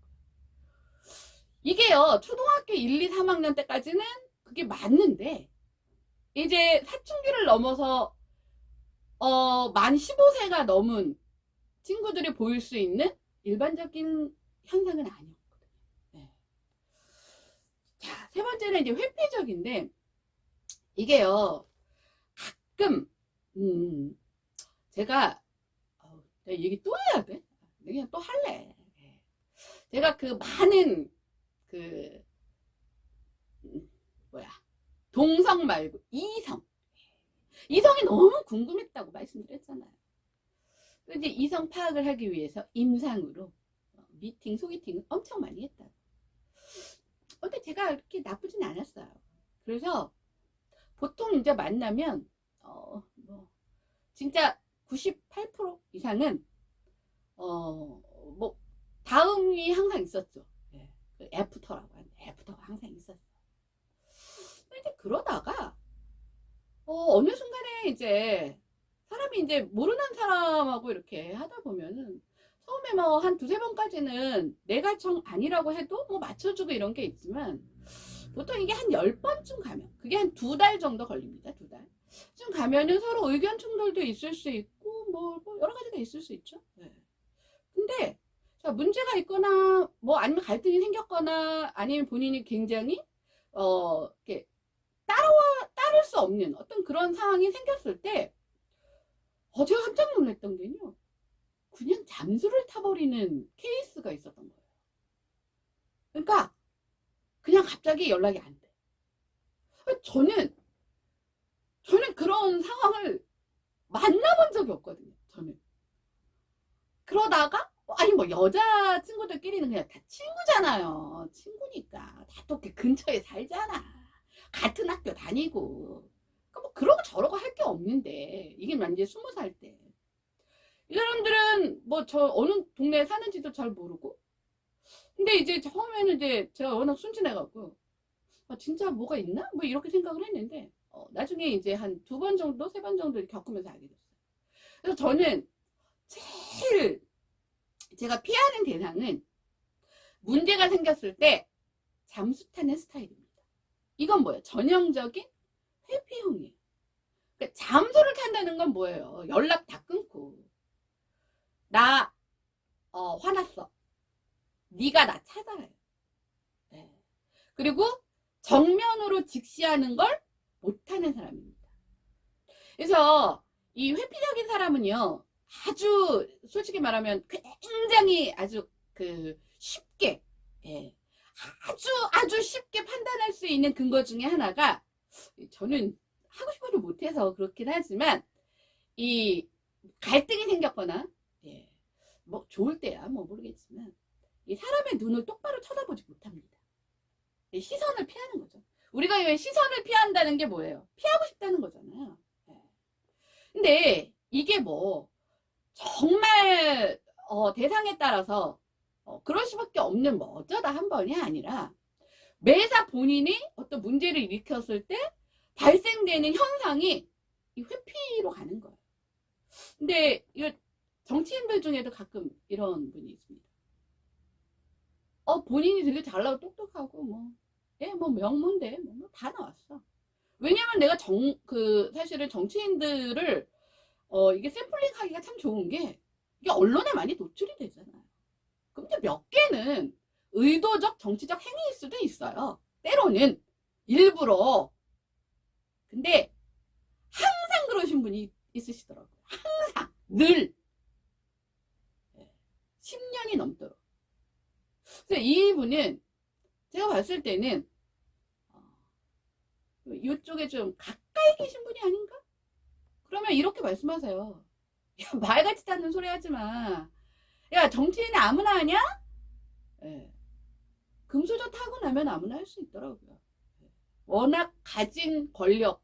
이게요 초등학교 1, 2, 3학년 때까지는 그게 맞는데 이제 사춘기를 넘어서 만 15세가 넘은 친구들이 보일 수 있는 일반적인 현상은 아니었거든요. 네. 자, 세 번째는 이제 회피적인데 이게요 가끔 제가 얘기 또 해야 돼? 그냥 또 할래. 제가 그 많은 그 동성 말고 이성이 너무 궁금했다고 말씀드렸잖아요. 이제 이성 파악을 하기 위해서 임상으로 미팅, 소개팅을 엄청 많이 했다고. 근데 제가 그렇게 나쁘진 않았어요. 그래서 보통 이제 만나면 뭐 진짜 98% 이상은 뭐 다음이 항상 있었죠. 네. 애프터라고 하는데 애프터가 항상 있었어. 이제 그러다가 어느 순간에 이제 사람이 이제 모르는 사람하고 이렇게 하다 보면은 처음에 뭐 한 2-3번까지는 내가 정 아니라고 해도 뭐 맞춰주고 이런 게 있지만 보통 이게 한 10번쯤 가면 그게 한 2달 정도 걸립니다. 2달 좀 가면은 서로 의견 충돌도 있을 수 있고 뭐 여러 가지가 있을 수 있죠. 네. 근데 자, 문제가 있거나 뭐 아니면 갈등이 생겼거나 아니면 본인이 굉장히 이렇게 따를 수 없는 어떤 그런 상황이 생겼을 때 제가 깜짝 놀랐던 게요. 그냥 잠수를 타버리는 케이스가 있었던 거예요. 그러니까 그냥 갑자기 연락이 안 돼. 저는 그런 상황을 만나본 적이 없거든요. 저는. 그러다가 아니 뭐 여자 친구들끼리는 그냥 다 친구잖아요. 친구니까 다 또 근처에 살잖아. 같은 학교 다니고 그러니까 뭐 그러고 저러고 할 게 없는데 이게 이제 20살 때 이 사람들은 뭐 저 어느 동네에 사는지도 잘 모르고 근데 이제 처음에는 이제 제가 워낙 순진해갖고 진짜 뭐가 있나? 뭐 이렇게 생각을 했는데 나중에 이제 한 2번 정도 3번 정도 겪으면서 알게 됐어요. 그래서 저는 제일 제가 피하는 대상은 문제가 생겼을 때 잠수 타는 스타일입니다. 이건 뭐예요? 전형적인 회피형이에요. 그러니까 잠수를 탄다는 건 뭐예요? 연락 다 끊고 나 화났어. 네가 나 찾아요. 네. 그리고 정면으로 직시하는 걸 못하는 사람입니다. 그래서 이 회피적인 사람은요. 아주 솔직히 말하면 굉장히 아주 쉽게, 예, 아주 쉽게 판단할 수 있는 근거 중에 하나가, 저는 하고 싶어도 못해서 그렇긴 하지만, 이 갈등이 생겼거나, 예, 뭐 좋을 때야 뭐 모르겠지만, 이 사람의 눈을 똑바로 쳐다보지 못합니다. 시선을 피하는 거죠. 우리가 왜 시선을 피한다는 게 뭐예요? 피하고 싶다는 거잖아요. 예. 근데 이게 뭐 정말 대상에 따라서 그럴 수밖에 없는 뭐 어쩌다 한 번이 아니라, 매사 본인이 어떤 문제를 일으켰을 때 발생되는 현상이 이 회피로 가는 거예요. 근데 이 정치인들 중에도 가끔 이런 분이 있습니다. 본인이 되게 잘나고 똑똑하고 뭐, 예, 뭐 명문대 뭐 다 나왔어. 왜냐면 내가 사실은 정치인들을 이게 샘플링 하기가 참 좋은 게, 이게 언론에 많이 노출이 되잖아요. 그럼 이제 몇 개는 의도적 정치적 행위일 수도 있어요. 때로는 일부러. 근데 항상 그러신 분이 있으시더라고요. 항상 늘 10년이 넘도록. 그래서 이분은 제가 봤을 때는 이쪽에 좀 가까이 계신 분이 아닌가? 그러면 이렇게 말씀하세요. 야, 말 같지도 않는 소리 하지 마. 야, 정치인이 아무나 하냐? 예. 금수저 타고 나면 아무나 할 수 있더라고요. 워낙 가진 권력,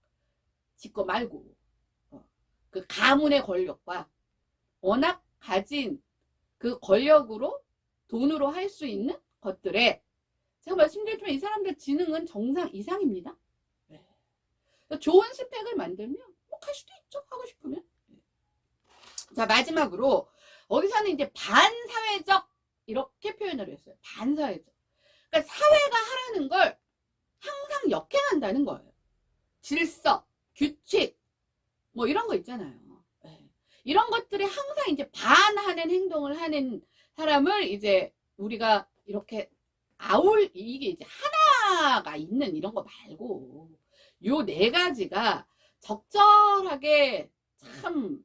지거 말고, 그 가문의 권력과 워낙 가진 그 권력으로, 돈으로 할 수 있는 것들에, 제가 말씀드렸지만 이 사람들 지능은 정상 이상입니다. 네. 좋은 스펙을 만들면 뭐 할 수도 있죠. 하고 싶으면. 자, 마지막으로 어디서는 이제 반사회적 이렇게 표현을 했어요. 반사회적. 그러니까 사회가 하라는 걸 항상 역행한다는 거예요. 질서, 규칙, 뭐 이런 거 있잖아요. 네. 이런 것들이 항상 이제 반하는 행동을 하는 사람을 이제 우리가 이렇게 이게 이제 하나가 있는 이런 거 말고, 요 네 가지가 적절하게, 참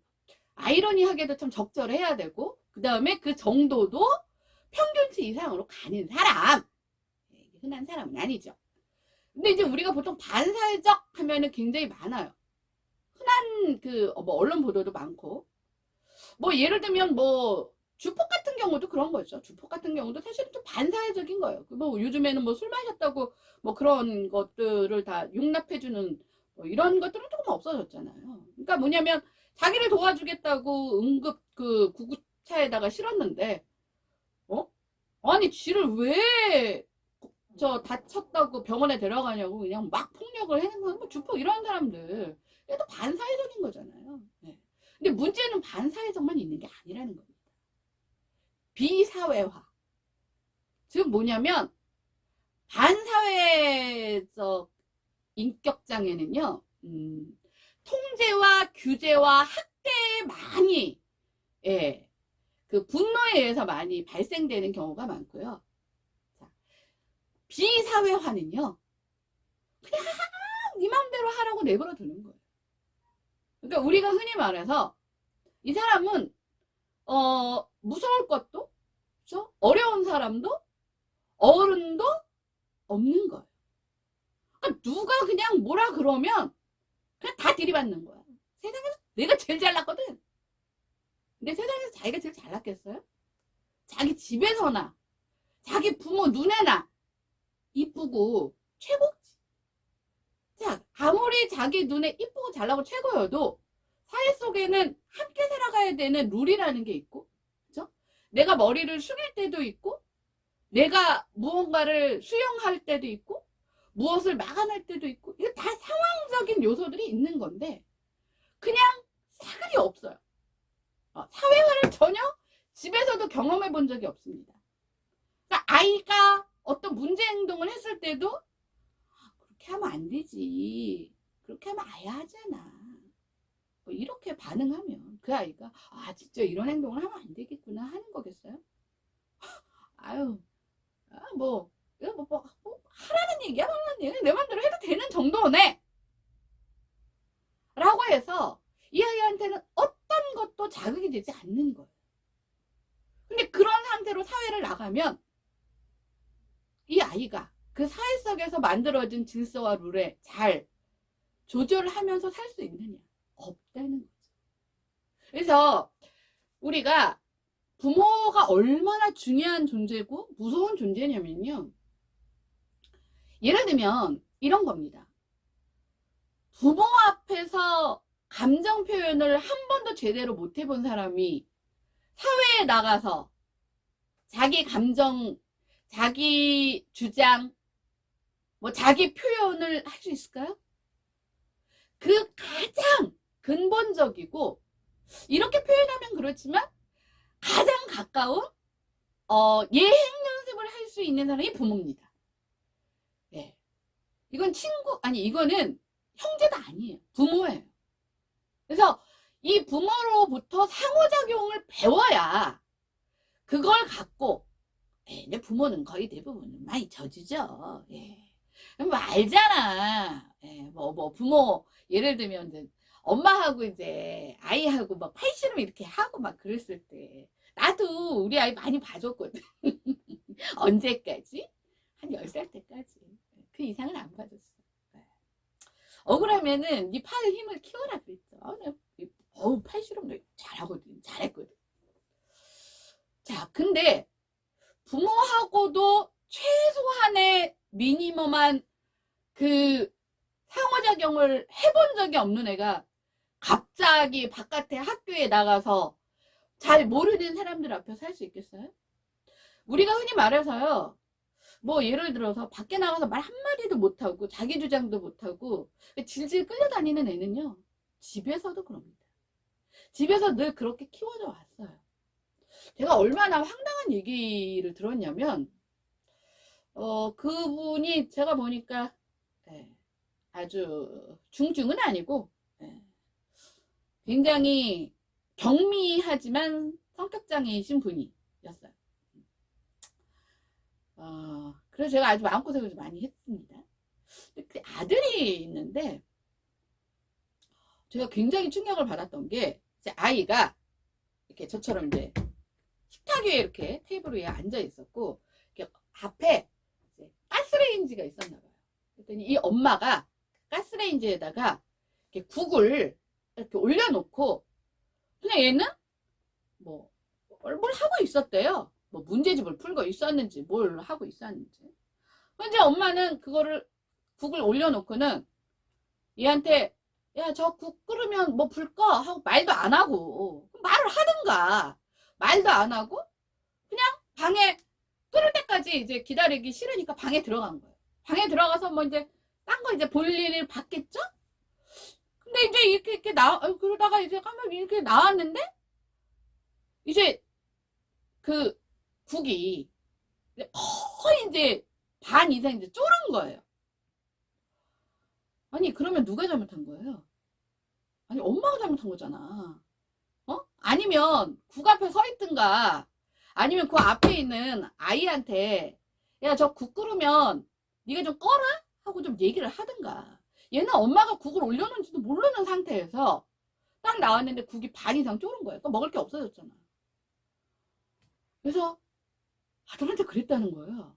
아이러니하게도 참 적절해야 되고, 그 다음에 그 정도도 평균치 이상으로 가는 사람. 흔한 사람은 아니죠. 근데 이제 우리가 보통 반사회적 하면은 굉장히 많아요. 흔한 뭐 언론 보도도 많고, 뭐 예를 들면 뭐 주폭 같은 경우도 그런 거죠. 주폭 같은 경우도 사실은 좀 반사회적인 거예요. 뭐 요즘에는 뭐 술 마셨다고 뭐 그런 것들을 다 용납해주는 뭐 이런 것들은 조금 없어졌잖아요. 그러니까 뭐냐면 자기를 도와주겠다고 응급 구급차에다가 실었는데, 아니 쥐를 왜 다쳤다고 병원에 데려가냐고 그냥 막 폭력을 행사하는 뭐 주폭 이런 사람들. 얘도 반사회적인 거잖아요. 네. 근데 문제는 반사회적만 있는 게 아니라는 겁니다. 비사회화. 즉 뭐냐면 반사회적 인격장애는요, 통제와 규제와 학대에 많이, 예, 그 분노에 의해서 많이 발생되는 경우가 많고요. 자, 비사회화는요, 그냥 네 마음대로 하라고 내버려 두는 거예요. 그러니까 우리가 흔히 말해서 이 사람은 무서울 것도, 그렇죠? 어려운 사람도, 어른도 없는 거예요. 그러니까 누가 그냥 뭐라 그러면 그냥 다 들이받는 거야. 세상에서 내가 제일 잘났거든. 근데 세상에서 자기가 제일 잘났겠어요? 자기 집에서나 자기 부모 눈에나 이쁘고 최고지. 자, 아무리 자기 눈에 이쁘고 잘나고 최고여도 사회 속에는 함께 살아가야 되는 룰이라는 게 있고, 그렇죠? 내가 머리를 숙일 때도 있고, 내가 무언가를 수용할 때도 있고, 무엇을 막아낼 때도 있고, 이게 다 상황적인 요소들이 있는 건데 그냥 사글이 없어요. 사회화를 전혀 집에서도 경험해 본 적이 없습니다. 그러니까 아이가 어떤 문제 행동을 했을 때도 그렇게 하면 안 되지, 그렇게 하면 아야 하잖아, 뭐 이렇게 반응하면 그 아이가 진짜 이런 행동을 하면 안 되겠구나 하는 거겠어요? 아유, 뭐 하라는 얘기야, 하라는 얘기, 내 맘대로 해도 되는 정도네 라고 해서 이 아이한테는 어떤 것도 자극이 생각이 되지 않는 거예요. 근데 그런 상태로 사회를 나가면 이 아이가 그 사회 속에서 만들어진 질서와 룰에 잘 조절하면서 살 수 있느냐? 없다는 거죠. 그래서 우리가 부모가 얼마나 중요한 존재고 무서운 존재냐면요. 예를 들면 이런 겁니다. 부모 앞에서 감정 표현을 한 번도 제대로 못 해본 사람이 사회에 나가서 자기 감정, 자기 주장, 뭐 자기 표현을 할 수 있을까요? 그 가장 근본적이고, 이렇게 표현하면 그렇지만 가장 가까운 예행 연습을 할 수 있는 사람이 부모입니다. 예. 이건 친구, 아니 이거는 형제도 아니에요. 부모예요. 그래서 이 부모로부터 상호작용을 배워야 그걸 갖고, 내 부모는 거의 대부분 많이 져주죠. 예. 뭐 알잖아. 예. 뭐 부모 예를 들면 이제 엄마하고 이제 아이하고 막 팔씨름 이렇게 하고 막 그랬을 때 나도 우리 아이 많이 봐줬거든. 언제까지? 한 10살 때까지. 그 이상은 안 봐줬어. 억울하면은 네 팔 힘을 키워라 그랬죠. 팔씨름 잘하거든. 잘했거든. 자, 근데 부모하고도 최소한의 미니멈한 그 상호작용을 해본 적이 없는 애가 갑자기 바깥에 학교에 나가서 잘 모르는 사람들 앞에서 살 수 있겠어요? 우리가 흔히 말해서요, 뭐 예를 들어서 밖에 나가서 말 한마디도 못하고 자기 주장도 못하고 질질 끌려다니는 애는요, 집에서도 그럽니다. 집에서 늘 그렇게 키워져 왔어요. 제가 얼마나 황당한 얘기를 들었냐면, 그분이 제가 보니까 아주 중증은 아니고 굉장히 경미하지만 성격장애이신 분이었어요. 그래서 제가 아주 마음고생을 좀 많이 했습니다. 그 아들이 있는데 제가 굉장히 충격을 받았던 게, 이제 아이가 이렇게 저처럼 이제 식탁 위에 이렇게 테이블 위에 앉아 있었고, 이렇게 앞에 이제 가스레인지가 있었나 봐요. 그랬더니 이 엄마가 가스레인지에다가 이렇게 국을 이렇게 올려놓고 그냥 얘는 뭘 하고 있었대요. 뭐 문제집을 풀고 있었는지 뭘 하고 있었는지. 근데 엄마는 그거를 국을 올려놓고는 얘한테 야, 저 국 끓으면 뭐 불까? 하고 말도 안 하고, 말을 하든가 말도 안 하고 그냥 방에 끓을 때까지 이제 기다리기 싫으니까 방에 들어간 거예요. 방에 들어가서 뭐 이제 딴 거 이제 볼 일을 봤겠죠? 근데 이제 이렇게 그러다가 이제 가면 이렇게 나왔는데, 이제 그 국이 거의 이제 반 이상 이제 졸은 거예요. 아니, 그러면 누가 잘못한 거예요? 아니, 엄마가 잘못한 거잖아. 아니면 국 앞에 서 있든가, 아니면 그 앞에 있는 아이한테 야, 저 국 끓으면 네가 좀 꺼라? 하고 좀 얘기를 하든가. 얘는 엄마가 국을 올려놓은지도 모르는 상태에서 딱 나왔는데 국이 반 이상 졸은 거예요. 또 먹을 게 없어졌잖아. 그래서 아들한테 그랬다는 거예요.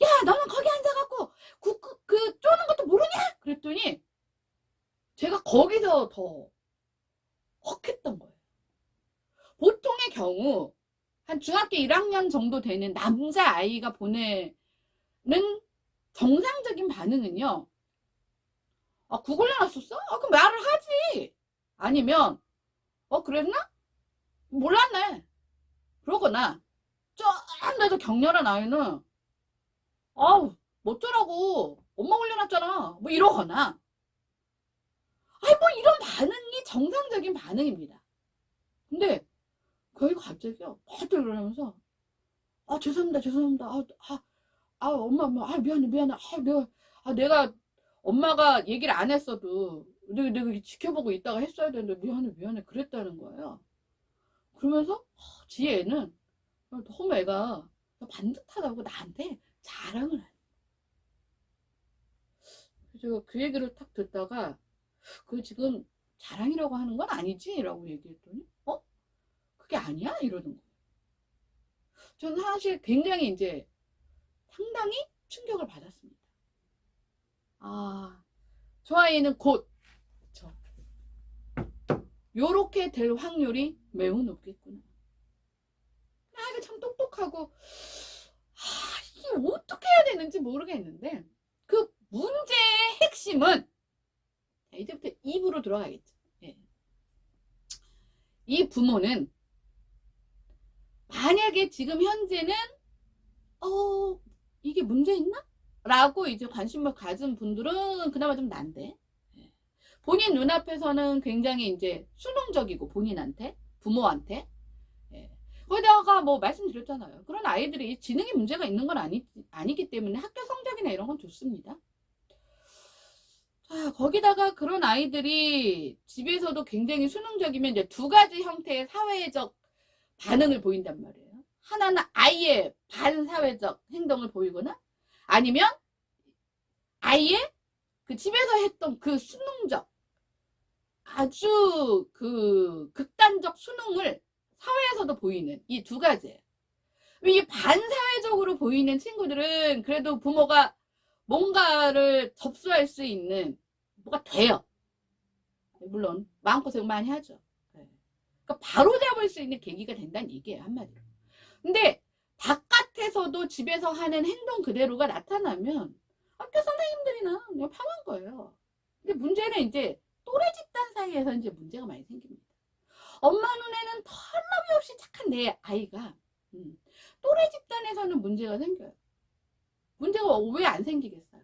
야, 너는 거기 앉아갖고 국 쪼는 것도 모르냐? 그랬더니 제가 거기서 더 헉했던 거예요. 보통의 경우 한 중학교 1학년 정도 되는 남자아이가 보내는 정상적인 반응은요, 국 올려놨었어? 그럼 말을 하지. 아니면 그랬나? 몰랐네. 그러거나 좀 더 격렬한 아이는 아우 뭐쩌라고 엄마 올려놨잖아 뭐 이러거나, 아니 뭐 이런 반응이 정상적인 반응입니다. 근데 거기가 갑자기요 또 이러면서 죄송합니다 죄송합니다 엄마 미안해 내가 엄마가 얘기를 안 했어도 내가 지켜보고 있다가 했어야 되는데 미안해 그랬다는 거예요. 그러면서 지 애는 너무 애가 반듯하다고 나한테 자랑을 해. 그래서 그 얘기를 딱 듣다가 그 지금 자랑이라고 하는 건 아니지? 라고 얘기했더니 그게 아니야? 이러는 거예요. 저는 사실 굉장히 이제 상당히 충격을 받았습니다. 아, 저 아이는 곧 요렇게 될 확률이 매우 높겠구나. 아이가 참 똑똑하고, 이게 어떻게 해야 되는지 모르겠는데, 그 문제의 핵심은, 이제부터 입으로 들어가겠죠. 예. 이 부모는, 만약에 지금 현재는, 이게 문제 있나? 라고 이제 관심을 가진 분들은 그나마 좀 난데, 본인 눈앞에서는 굉장히 이제 순응적이고, 본인한테, 부모한테, 거기다가 뭐 말씀드렸잖아요. 그런 아이들이 지능에 문제가 있는 건 아니기 때문에 학교 성적이나 이런 건 좋습니다. 자, 거기다가 그런 아이들이 집에서도 굉장히 수능적이면 이제 두 가지 형태의 사회적 반응을 보인단 말이에요. 하나는 아예 반사회적 행동을 보이거나 아니면 아예 그 집에서 했던 그 수능적 아주 그 극단적 수능을 사회에서도 보이는 이 두 가지예요. 이 반사회적으로 보이는 친구들은 그래도 부모가 뭔가를 접수할 수 있는 뭐가 돼요. 물론 마음고생 많이 하죠. 그러니까 바로 잡을 수 있는 계기가 된다는 얘기예요, 한마디로. 근데 바깥에서도 집에서 하는 행동 그대로가 나타나면 학교 선생님들이나 그냥 편한 거예요. 근데 문제는 이제 또래 집단 사이에서 이제 문제가 많이 생깁니다. 엄마 눈에는 털나비 없이 착한 내 아이가 또래 집단에서는 문제가 생겨요. 문제가 왜 안 생기겠어요?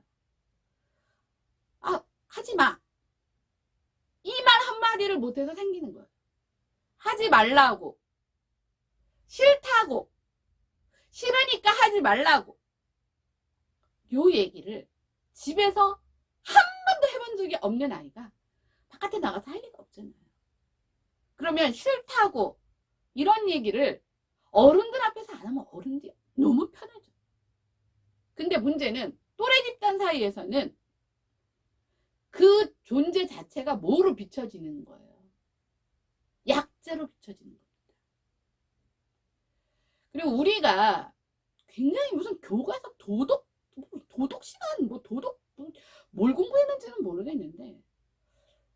하지 마. 이 말 한마디를 못해서 생기는 거예요. 하지 말라고. 싫다고. 싫으니까 하지 말라고. 요 얘기를 집에서 한 번도 해본 적이 없는 아이가 바깥에 나가서 할 리가 없잖아요. 그러면 싫다고 이런 얘기를 어른들 앞에서 안 하면 어른들이 너무 편하죠. 근데 문제는 또래 집단 사이에서는 그 존재 자체가 뭐로 비춰지는 거예요? 약자로 비춰지는 겁니다. 그리고 우리가 굉장히 무슨 교과서 도덕 시간 뭘 공부했는지는 모르겠는데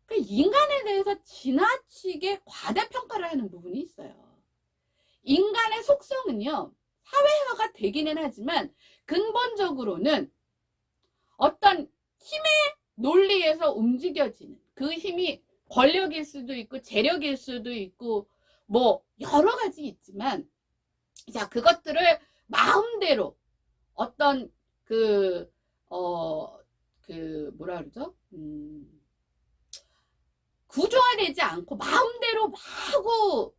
그 인간에 대해서 지나치게 과대평가를 하는 부분이 있어요. 인간의 속성은요, 사회화가 되기는 하지만 근본적으로는 어떤 힘의 논리에서 움직여지는 그 힘이 권력일 수도 있고 재력일 수도 있고 뭐 여러 가지 있지만 자, 그것들을 마음대로 어떤 뭐라 그러죠? 구조화되지 않고 마음대로 막 하고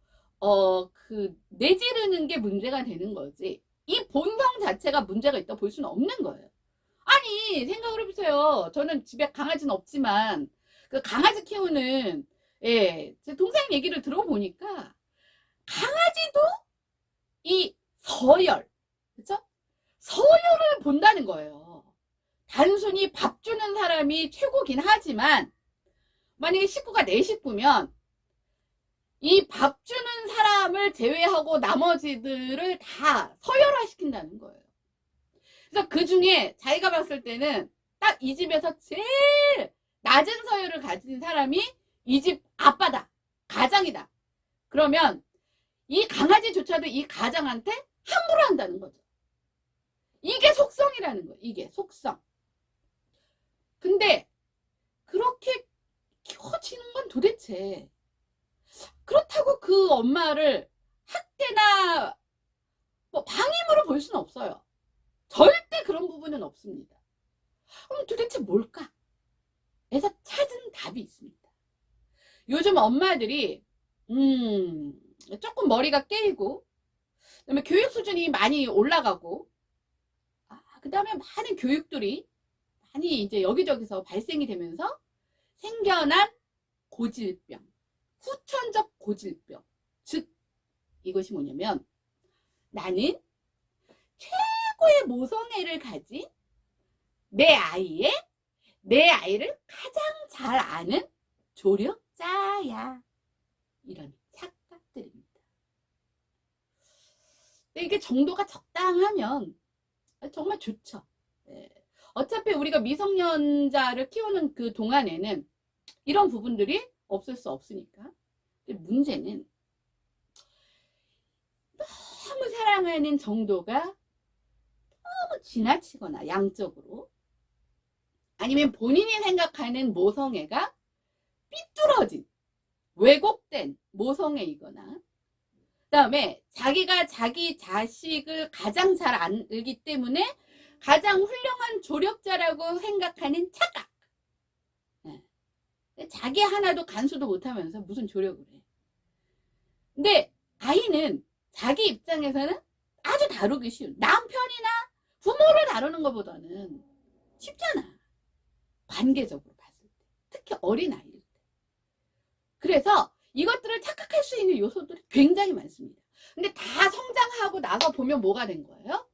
내지르는 게 문제가 되는 거지. 이 본성 자체가 문제가 있다 볼 수는 없는 거예요. 아니, 생각을 해보세요. 저는 집에 강아지는 없지만 그 강아지 키우는 제 동생 얘기를 들어보니까 강아지도 이 서열, 그쵸? 서열을 본다는 거예요. 단순히 밥 주는 사람이 최고긴 하지만 만약에 식구가 4식구면 이 밥 주는 사람을 제외하고 나머지들을 다 서열화 시킨다는 거예요. 그래서 그 중에 자기가 봤을 때는 딱 이 집에서 제일 낮은 서열을 가진 사람이 이 집 아빠다. 가장이다. 그러면 이 강아지조차도 이 가장한테 함부로 한다는 거죠. 이게 속성이라는 거예요. 이게 속성. 근데 그렇게 키워지는 건 도대체 그렇다고 그 엄마를 학대나 뭐 방임으로 볼 수는 없어요. 절대 그런 부분은 없습니다. 그럼 도대체 뭘까? 에서 찾은 답이 있습니다. 요즘 엄마들이 조금 머리가 깨이고 그다음에 교육 수준이 많이 올라가고 그 다음에 많은 교육들이 많이 이제 여기저기서 발생이 되면서 생겨난 고질병, 후천적 고질병. 즉 이것이 뭐냐면 나는 최고의 모성애를 가진 내 아이를 가장 잘 아는 조력자야. 이런 착각들입니다. 근데 이게 정도가 적당하면 정말 좋죠. 예. 어차피 우리가 미성년자를 키우는 그 동안에는 이런 부분들이 없을 수 없으니까. 근데 문제는 너무 사랑하는 정도가 너무 지나치거나 양적으로, 아니면 본인이 생각하는 모성애가 삐뚤어진 왜곡된 모성애이거나, 그 다음에 자기가 자기 자식을 가장 잘 알기 때문에 가장 훌륭한 조력자라고 생각하는 착각. 자기 하나도 간수도 못하면서 무슨 조력을 해. 근데 아이는 자기 입장에서는 아주 다루기 쉬운, 남편이나 부모를 다루는 것보다는 쉽잖아, 관계적으로 봤을 때. 특히 어린아이일 때. 그래서 이것들을 착각할 수 있는 요소들이 굉장히 많습니다. 근데 다 성장하고 나서 보면 뭐가 된 거예요?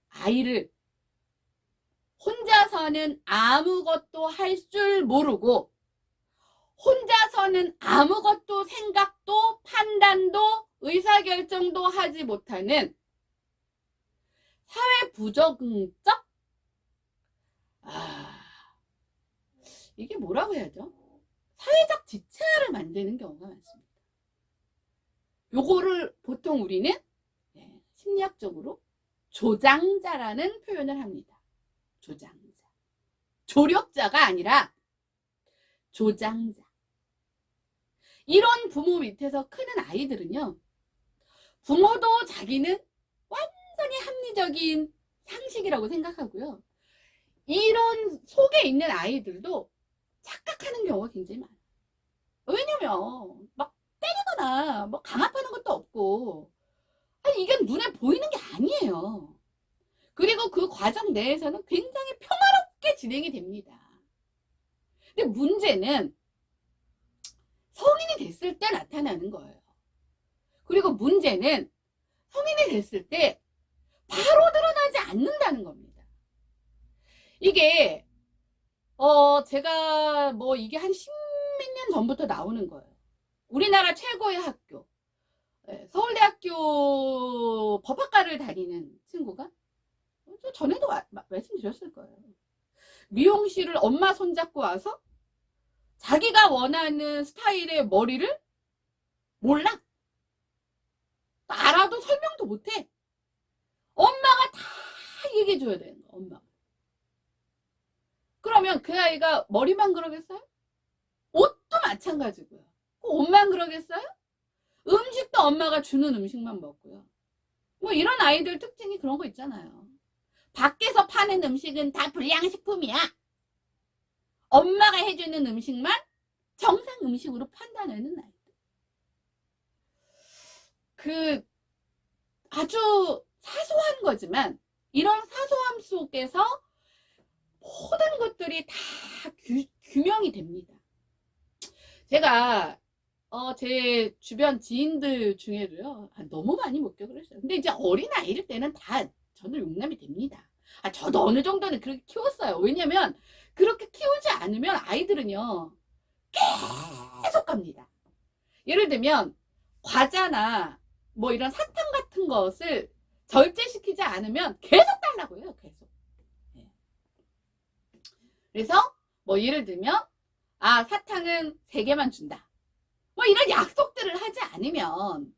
아이를 혼자서는 아무것도 할 줄 모르고, 혼자서는 아무것도 생각도 판단도 의사결정도 하지 못하는 사회 부적응적? 이게 뭐라고 해야죠? 사회적 지체를 만드는 경우가 많습니다. 요거를 보통 우리는 심리학적으로 조장자라는 표현을 합니다. 조장자. 조력자가 아니라 조장자. 이런 부모 밑에서 크는 아이들은요, 부모도 자기는 완전히 합리적인 상식이라고 생각하고요, 이런 속에 있는 아이들도 착각하는 경우가 굉장히 많아요. 왜냐면 막 때리거나 뭐 강압하는 것도 없고, 아니, 이게 눈에 보이는 게 아니에요. 그리고 그 과정 내에서는 굉장히 평화롭게 진행이 됩니다. 근데 문제는 성인이 됐을 때 나타나는 거예요. 그리고 문제는 성인이 됐을 때 바로 드러나지 않는다는 겁니다. 이게 제가 뭐 이게 한 십몇 년 전부터 나오는 거예요. 우리나라 최고의 학교, 서울대학교 법학과를 다니는 친구가, 전에도 말씀드렸을 거예요. 미용실을 엄마 손잡고 와서 자기가 원하는 스타일의 머리를 몰라. 알아도 설명도 못해. 엄마가 다 얘기해줘야 되는 거야, 엄마가. 그러면 그 아이가 머리만 그러겠어요? 옷도 마찬가지고요. 옷만 그러겠어요? 음식도 엄마가 주는 음식만 먹고요. 뭐 이런 아이들 특징이 그런 거 있잖아요. 밖에서 파는 음식은 다 불량식품이야. 엄마가 해주는 음식만 정상 음식으로 판단하는 아이들. 그 아주 사소한 거지만 이런 사소함 속에서 모든 것들이 다 규명이 됩니다. 제가 제 주변 지인들 중에도요, 너무 많이 목격을 했어요. 근데 이제 어린아이일 때는 다 저는 용납이 됩니다. 저도 어느 정도는 그렇게 키웠어요. 왜냐면 그렇게 키우지 않으면 아이들은요, 계속 갑니다. 예를 들면 과자나 뭐 이런 사탕 같은 것을 절제시키지 않으면 계속 달라고 해요. 계속. 그래서 뭐 예를 들면 사탕은 3개만 준다, 뭐 이런 약속들을 하지 않으면,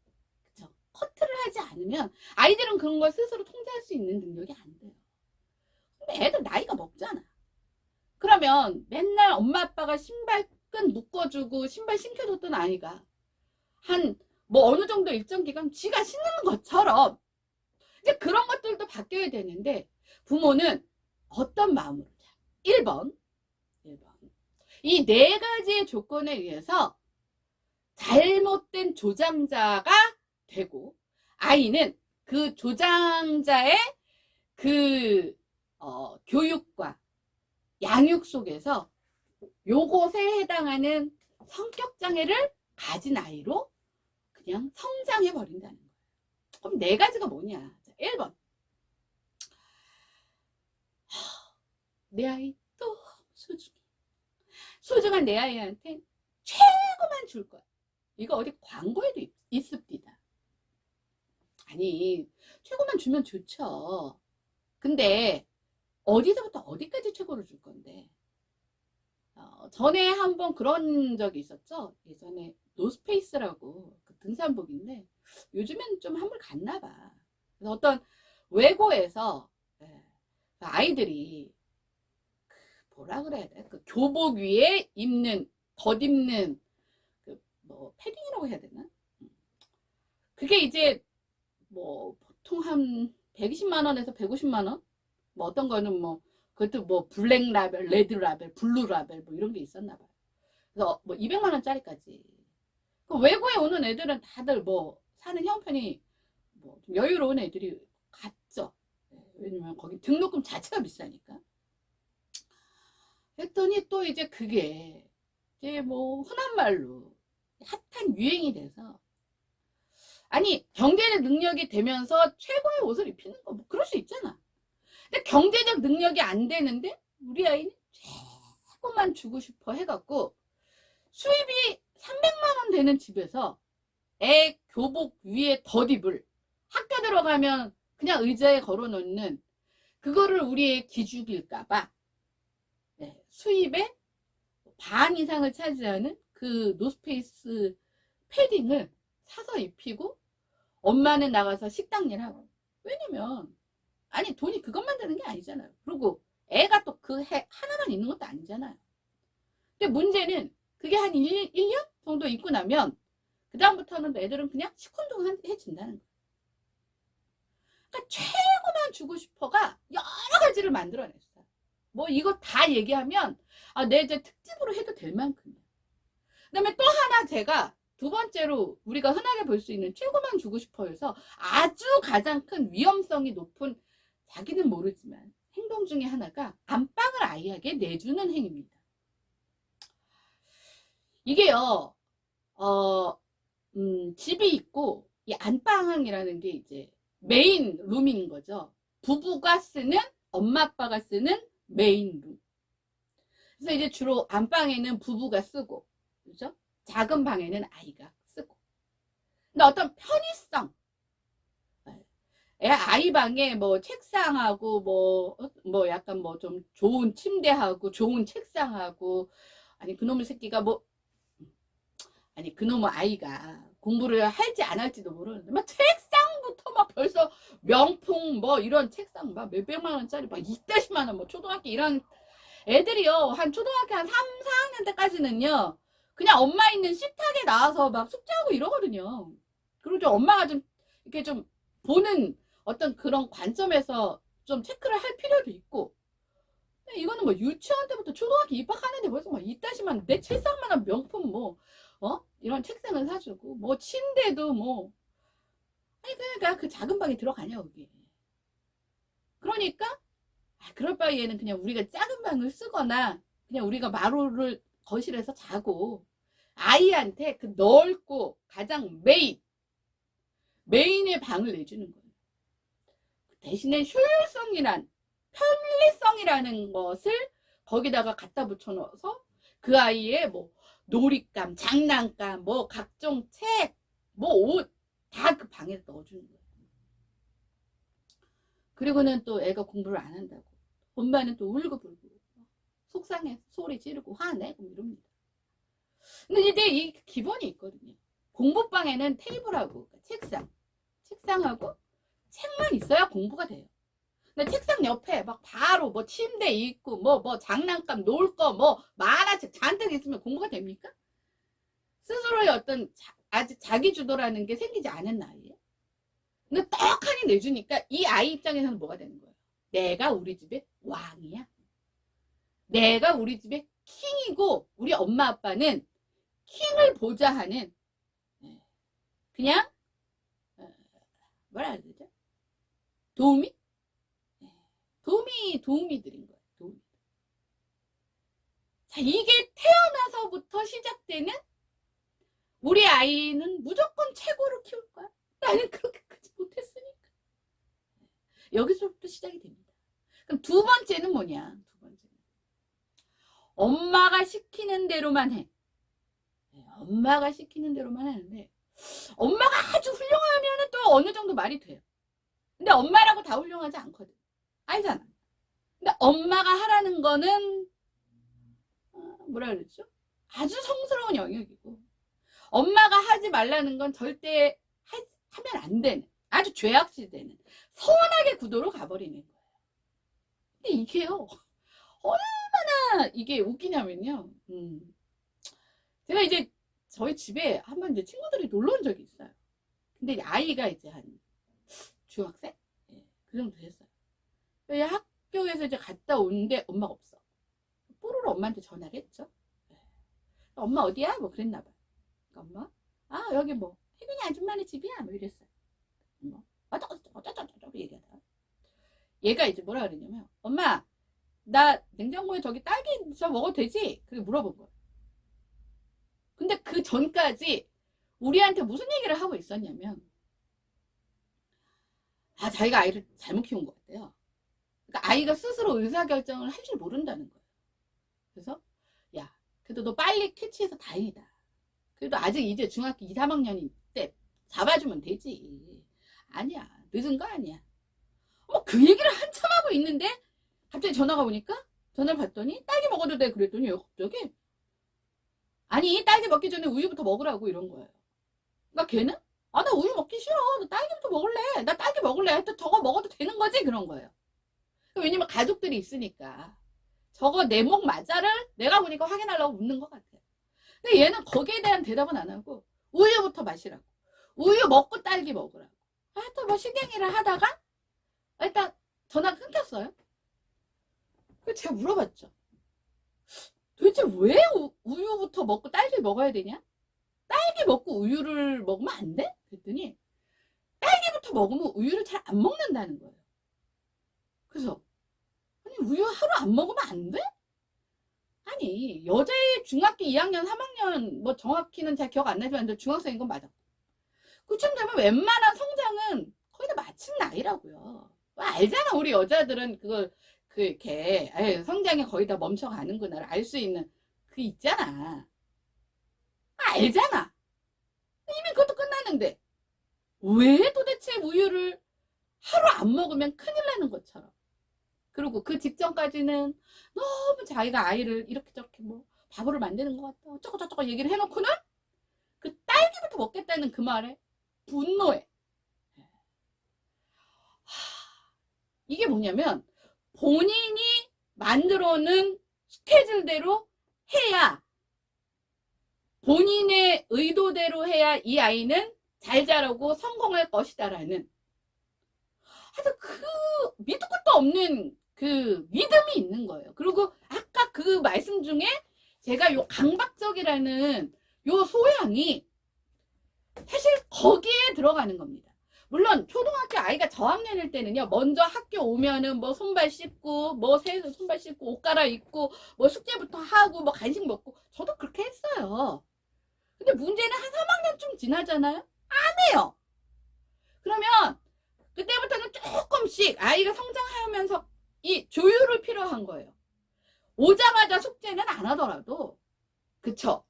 그쵸? 커트를 하지 않으면 아이들은 그런 걸 스스로 통제할 수 있는 능력이 안 돼요. 근데 애들 나이가 먹잖아. 그러면 맨날 엄마 아빠가 신발끈 묶어주고 신발 신겨줬던 아이가 한 뭐 어느 정도 일정 기간 지가 신는 것처럼 이제 그런 것들도 바뀌어야 되는데, 부모는 어떤 마음으로? 1번 이 4가지의 조건에 의해서 잘못된 조장자가 되고, 아이는 그 조장자의 그 교육과 양육 속에서 요것에 해당하는 성격장애를 가진 아이로 그냥 성장해 버린다는 거예요. 그럼 4가지가 뭐냐? 1번, 내 아이 또 소중한 내 아이한테 최고만 줄 거야. 이거 어디 광고에도 있습니다. 아니, 최고만 주면 좋죠. 근데 어디서부터 어디까지 최고를 줄 건데? 전에 한번 그런 적이 있었죠. 예전에 노스페이스라고 그 등산복인데 요즘엔 좀 한물 갔나 봐. 그래서 어떤 외고에서 아이들이 뭐라 그래야 돼? 그 교복 위에 입는 덧입는 그 뭐 패딩이라고 해야 되나? 그게 이제 뭐 보통 한 120만 원에서 150만 원? 뭐 어떤 거는 뭐 그것도 뭐 블랙 라벨, 레드 라벨, 블루 라벨 뭐 이런 게 있었나 봐요. 그래서 뭐 200만 원짜리까지. 그 외국에 오는 애들은 다들 뭐 사는 형편이 뭐 좀 여유로운 애들이 갔죠. 왜냐면 거기 등록금 자체가 비싸니까. 했더니 또 이제 그게 이제 뭐 흔한 말로 핫한 유행이 돼서 아니 경제적 능력이 되면서 최고의 옷을 입히는 거 뭐 그럴 수 있잖아. 근데 경제적 능력이 안 되는데 우리 아이는 최고만 주고 싶어 해갖고 수입이 300만 원 되는 집에서 애 교복 위에 덧입을 학교 들어가면 그냥 의자에 걸어놓는 그거를 우리 애 기죽일까봐 수입의 반 이상을 차지하는 그 노스페이스 패딩을 사서 입히고 엄마는 나가서 식당 일하고. 왜냐면 아니 돈이 그것만 되는 게 아니잖아요. 그리고 애가 또 그 해 하나만 있는 것도 아니잖아요. 근데 문제는 그게 한 1년 정도 입고 나면 그 다음부터는 애들은 그냥 시큰둥해진다는 거예요. 그러니까 최고만 주고 싶어가 여러 가지를 만들어냈어요. 뭐 이거 다 얘기하면 내 이제 특집으로 해도 될 만큼이야. 그 다음에 또 하나 제가 두 번째로 우리가 흔하게 볼 수 있는 최고만 주고 싶어해서 아주 가장 큰 위험성이 높은 자기는 모르지만 행동 중에 하나가 안방을 아이에게 내주는 행위입니다. 이게요, 집이 있고 이 안방이라는 게 이제 메인 룸인 거죠. 부부가 쓰는, 엄마 아빠가 쓰는 메인 룸. 그래서 이제 주로 안방에는 부부가 쓰고, 그죠? 작은 방에는 아이가 쓰고. 근데 어떤 편의성, 아이 방에 뭐 책상하고 뭐 약간 뭐 좀 좋은 침대하고 좋은 책상하고 아니 그놈의 새끼가 뭐 아니 그놈의 아이가 공부를 할지 안 할지도 모르는데 막 책상부터 막 벌써 명품 뭐 이런 책상 막 몇백만 원짜리 막 이따시만 원 뭐 초등학교 이런 애들이요 한 초등학교 한 3, 4학년 때까지는요 그냥 엄마 있는 식탁에 나와서 막 숙제하고 이러거든요. 그리고 좀 엄마가 좀 이렇게 좀 보는 어떤 그런 관점에서 좀 체크를 할 필요도 있고 이거는 뭐 유치원 때부터 초등학교 입학하는데 벌써 막 이따시만 내 책상만한 명품 뭐 이런 책상을 사주고 뭐 침대도 뭐 아니 그러니까 그 작은 방에 들어가냐 거기. 그러니까 그럴 바에는 그냥 우리가 작은 방을 쓰거나 그냥 우리가 마루를 거실에서 자고 아이한테 그 넓고 가장 메인의 방을 내주는 거예요. 대신에 효율성이란 편리성이라는 것을 거기다가 갖다 붙여 넣어서 그 아이의 뭐 놀잇감, 장난감, 뭐 각종 책, 뭐 옷 다 그 방에 넣어주는 거예요. 그리고는 또 애가 공부를 안 한다고 엄마는 또 울고불고 속상해 소리 지르고 화내고 이럽니다. 근데 이제 이 기본이 있거든요. 공부방에는 테이블하고 책상하고 책만 있어야 공부가 돼요. 근데 책상 옆에 막 바로 뭐 침대 있고 뭐 장난감 놀 거 뭐 만화책 잔뜩 있으면 공부가 됩니까? 스스로의 어떤 아직 자기주도라는 게 생기지 않은 나이에. 근데 떡하니 내주니까 이 아이 입장에서는 뭐가 되는 거예요? 내가 우리 집의 왕이야. 내가 우리 집의 킹이고 우리 엄마 아빠는 킹을 보자 하는 그냥 뭐라 해야 되죠? 도우미들인 거예요. 도우미. 자, 이게 태어나서부터 시작되는 우리 아이는 무조건 최고로 키울 거야. 나는 그렇게 크지 못했으니까. 여기서부터 시작이 됩니다. 그럼 두 번째는 뭐냐? 두 번째는 엄마가 시키는 대로만 해. 엄마가 시키는 대로만 하는데 엄마가 아주 훌륭하면 또 어느 정도 말이 돼요. 근데 엄마라고 다 훌륭하지 않거든. 알잖아. 근데 엄마가 하라는 거는 뭐라 그러죠? 아주 성스러운 영역이고, 엄마가 하지 말라는 건 절대 하면 안 되는, 아주 죄악시되는 서운하게 구도로 가버리는 거예요. 근데 이게요, 얼마나 이게 웃기냐면요. 제가 이제 저희 집에 한번 이제 친구들이 놀러 온 적이 있어요. 근데 아이가 이제 한 중학생? 예, 그 정도 됐어요. 학교에서 이제 갔다 오는데 엄마가 없어. 뽀로로 엄마한테 전화를 했죠. 예. 엄마 어디야? 뭐 그랬나 봐. 엄마? 아, 여기 뭐 혜균이 아줌마네 집이야? 뭐 이랬어요. 뭐 어쩌고저쩌고 얘기하다가 얘가 이제 뭐라 그랬냐면, 엄마 나 냉장고에 저기 딸기 저 먹어도 되지? 그렇게 물어본 거야. 근데 그 전까지 우리한테 무슨 얘기를 하고 있었냐면, 자기가 아이를 잘못 키운 것 같아요. 그러니까 아이가 스스로 의사결정을 할 줄 모른다는 거예요. 그래서 야, 그래도 너 빨리 캐치해서 다행이다. 그래도 아직 이제 중학교 2, 3학년일 때 잡아주면 되지. 아니야, 늦은 거 아니야. 그 얘기를 한참 하고 있는데 갑자기 전화가 오니까 전화를 받더니 딸기 먹어도 돼 그랬더니 갑자기 아니 딸기 먹기 전에 우유부터 먹으라고 이런 거예요. 그러니까 걔는 나 우유 먹기 싫어. 나 딸기부터 먹을래. 나 딸기 먹을래. 하여튼 저거 먹어도 되는 거지 그런 거예요. 왜냐면 가족들이 있으니까 저거 내 목 맞아를 내가 보니까 확인하려고 묻는 것 같아요. 근데 얘는 거기에 대한 대답은 안 하고 우유부터 마시라고. 우유 먹고 딸기 먹으라고. 하여튼 뭐 신경이를 하다가 일단 전화가 끊겼어요. 그래서 제가 물어봤죠. 도대체 왜 우유부터 먹고 딸기를 먹어야 되냐? 딸기 먹고 우유를 먹으면 안 돼? 그랬더니 딸기부터 먹으면 우유를 잘 안 먹는다는 거예요. 그래서 아니 우유 하루 안 먹으면 안 돼? 아니 여자의 중학교 2학년 3학년 뭐 정확히는 잘 기억 안 나지만 중학생인 건 맞아. 그쯤 되면 웬만한 성장은 거의 다 마친 나이라고요. 알잖아 우리 여자들은 그걸 이렇게 성장이 거의 다 멈춰가는구나를 알 수 있는 그 있잖아. 알잖아. 이미 그것도 끝났는데 왜 도대체 우유를 하루 안 먹으면 큰일 나는 것처럼, 그리고 그 직전까지는 너무 자기가 아이를 이렇게 저렇게 뭐 바보를 만드는 것 같다 어쩌고저쩌고 얘기를 해놓고는 그 딸기부터 먹겠다는 그 말에 분노해. 이게 뭐냐면 본인이 만들어 놓은 스케줄대로 해야, 본인의 의도대로 해야 이 아이는 잘 자라고 성공할 것이다라는, 하여튼 그 밑도 끝도 없는 그 믿음이 있는 거예요. 그리고 아까 그 말씀 중에 제가 요 강박적이라는 요 소양이 사실 거기에 들어가는 겁니다. 물론 초등학교 아이가 저학년일 때는요, 먼저 학교 오면은 뭐 손발 씻고 뭐 손발 씻고 옷 갈아입고 뭐 숙제부터 하고 뭐 간식 먹고, 저도 그렇게 했어요. 근데 문제는 한 3학년쯤 지나잖아요. 안 해요. 그러면 그때부터는 조금씩 아이가 성장하면서 이 조율을 필요한 거예요. 오자마자 숙제는 안 하더라도, 그쵸?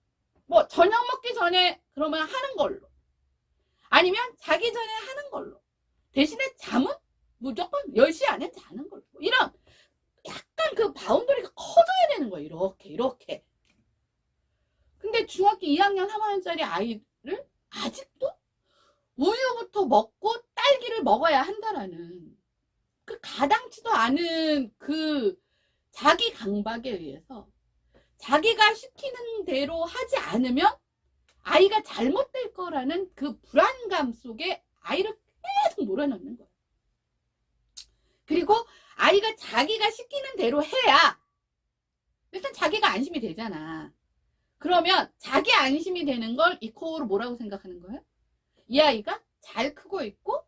뭐 저녁 먹기 전에 그러면 하는 걸로, 아니면 자기 전에 하는 걸로, 대신에 잠은 무조건 10시 안에 자는 걸로, 이런 약간 그 바운더리가 커져야 되는 거예요. 이렇게. 근데 중학교 2학년 3학년짜리 아이를 아직도 우유부터 먹고 딸기를 먹어야 한다라는 그 가당치도 않은 그 자기 강박에 의해서 자기가 시키는 대로 하지 않으면 아이가 잘못될 거라는 그 불안감 속에 아이를 계속 몰아넣는 거예요. 그리고 아이가 자기가 시키는 대로 해야 일단 자기가 안심이 되잖아. 그러면 자기 안심이 되는 걸 이코어로 뭐라고 생각하는 거예요? 이 아이가 잘 크고 있고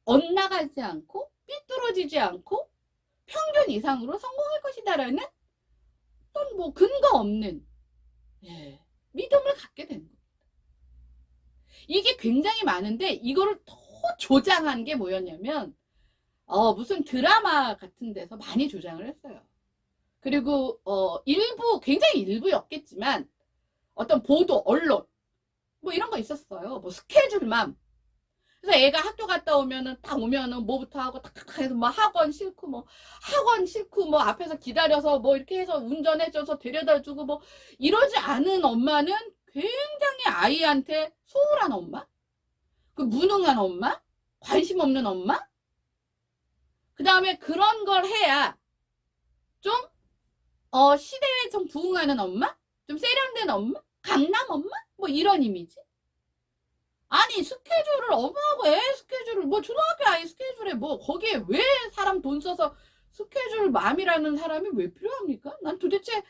엇나가지 않고 삐뚤어지지 않고 평균 이상으로 성공할 것이다라는 어떤 뭐 근거 없는 믿음을 갖게 되는 겁니다. 이게 굉장히 많은데 이거를 더 조장한 게 뭐였냐면 무슨 드라마 같은 데서 많이 조장을 했어요. 그리고 굉장히 일부였겠지만 어떤 보도, 언론, 뭐 이런 거 있었어요. 뭐 스케줄맘. 그래서 애가 학교 갔다 오면은 딱 오면은 뭐부터 하고 탁탁탁 해서 뭐 학원 싫고 뭐 앞에서 기다려서 뭐 이렇게 해서 운전해줘서 데려다주고 뭐 이러지 않은 엄마는 굉장히 아이한테 소홀한 엄마? 그 무능한 엄마? 관심 없는 엄마? 그 다음에 그런 걸 해야 좀 시대에 좀 부응하는 엄마? 좀 세련된 엄마? 강남 엄마? 뭐 이런 이미지. 아니 스케줄을 엄마하고 애 스케줄을 뭐 초등학교 아이 스케줄에 뭐 거기에 왜 사람 돈 써서 스케줄 맘이라는 사람이 왜 필요합니까? 난 도대체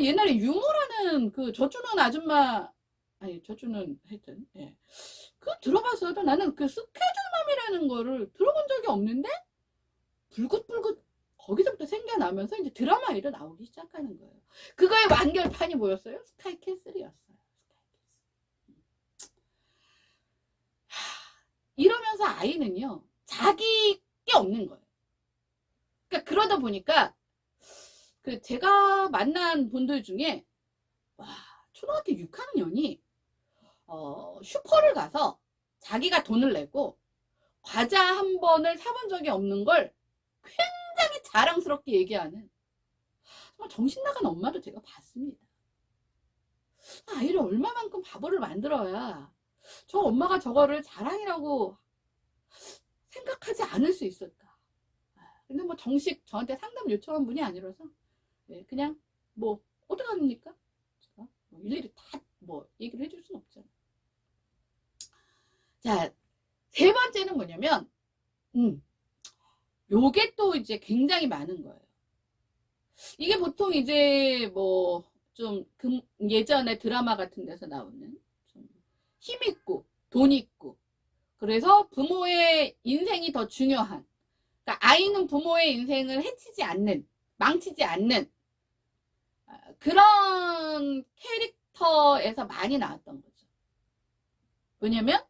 옛날에 유머라는 그 젖주는 아줌마 아니 젖주는 하여튼 예. 그거 들어봤어도 나는 그 스케줄맘이라는 거를 들어본 적이 없는데 불긋불긋 거기서부터 생겨나면서 이제 드라마에도 나오기 시작하는 거예요. 그거의 완결판이 뭐였어요? 스카이캐슬이었어요. 이러면서 아이는요 자기 게 없는 거예요. 그러니까 그러다 보니까 그 제가 만난 분들 중에 와 초등학교 6학년이 슈퍼를 가서 자기가 돈을 내고 과자 한 번을 사본 적이 없는 걸 굉장히 자랑스럽게 얘기하는 정말 정신 나간 엄마도 제가 봤습니다. 아이를 얼마만큼 바보를 만들어야 저 엄마가 저거를 자랑이라고 생각하지 않을 수 있을까. 근데 뭐 정식 저한테 상담 요청한 분이 아니라서 그냥 뭐 어떡합니까? 제가 뭐 일일이 다 뭐 얘기를 해줄 수는 없잖아요. 자, 세 번째는 뭐냐면 요게 또 이제 굉장히 많은 거예요. 이게 보통 이제 뭐 좀 예전에 드라마 같은 데서 나오는 좀 힘있고 돈 있고 그래서 부모의 인생이 더 중요한 그러니까 아이는 부모의 인생을 해치지 않는 망치지 않는 그런 캐릭터에서 많이 나왔던 거죠. 왜냐면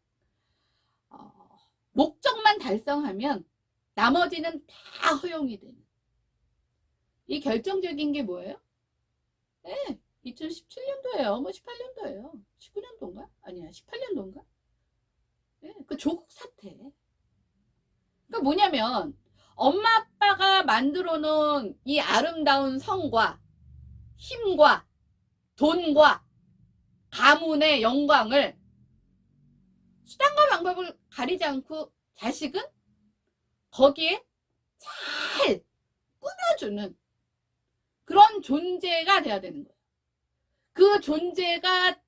목적만 달성하면 나머지는 다 허용이 되는 이 결정적인 게 뭐예요? 네, 2017년도예요. 뭐 18년도예요. 19년도인가? 아니야 18년도인가? 네, 그 조국 사태. 그러니까 뭐냐면 엄마 아빠가 만들어 놓은 이 아름다운 성과 힘과 돈과 가문의 영광을 수단과 방법을 가리지 않고 자식은 거기에 잘 꾸며주는 그런 존재가 돼야 되는 거예요. 그 존재가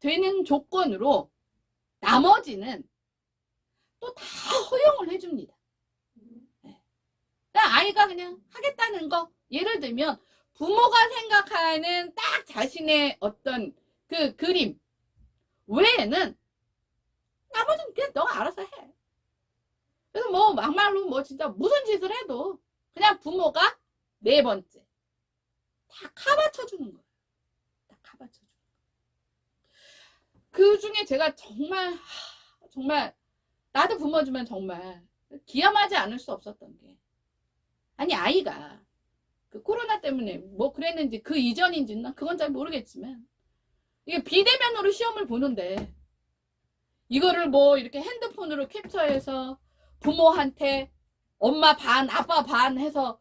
되는 조건으로 나머지는 또 다 허용을 해줍니다. 네. 아이가 그냥 하겠다는 거 예를 들면 부모가 생각하는 딱 자신의 어떤 그 그림 외에는 나머지는 그냥 너가 알아서 해. 그래서 뭐 막말로 뭐 진짜 무슨 짓을 해도 그냥 부모가 네 번째 다 카바쳐주는 거예요. 다 카바쳐주는 거예요. 그 중에 제가 정말 나도 부모주면 정말 기염하지 않을 수 없었던 게 아니 아이가 그 코로나 때문에 뭐 그랬는지 그 이전인지는 그건 잘 모르겠지만 이게 비대면으로 시험을 보는데 이거를 뭐 이렇게 핸드폰으로 캡처해서 부모한테 엄마 반 아빠 반 해서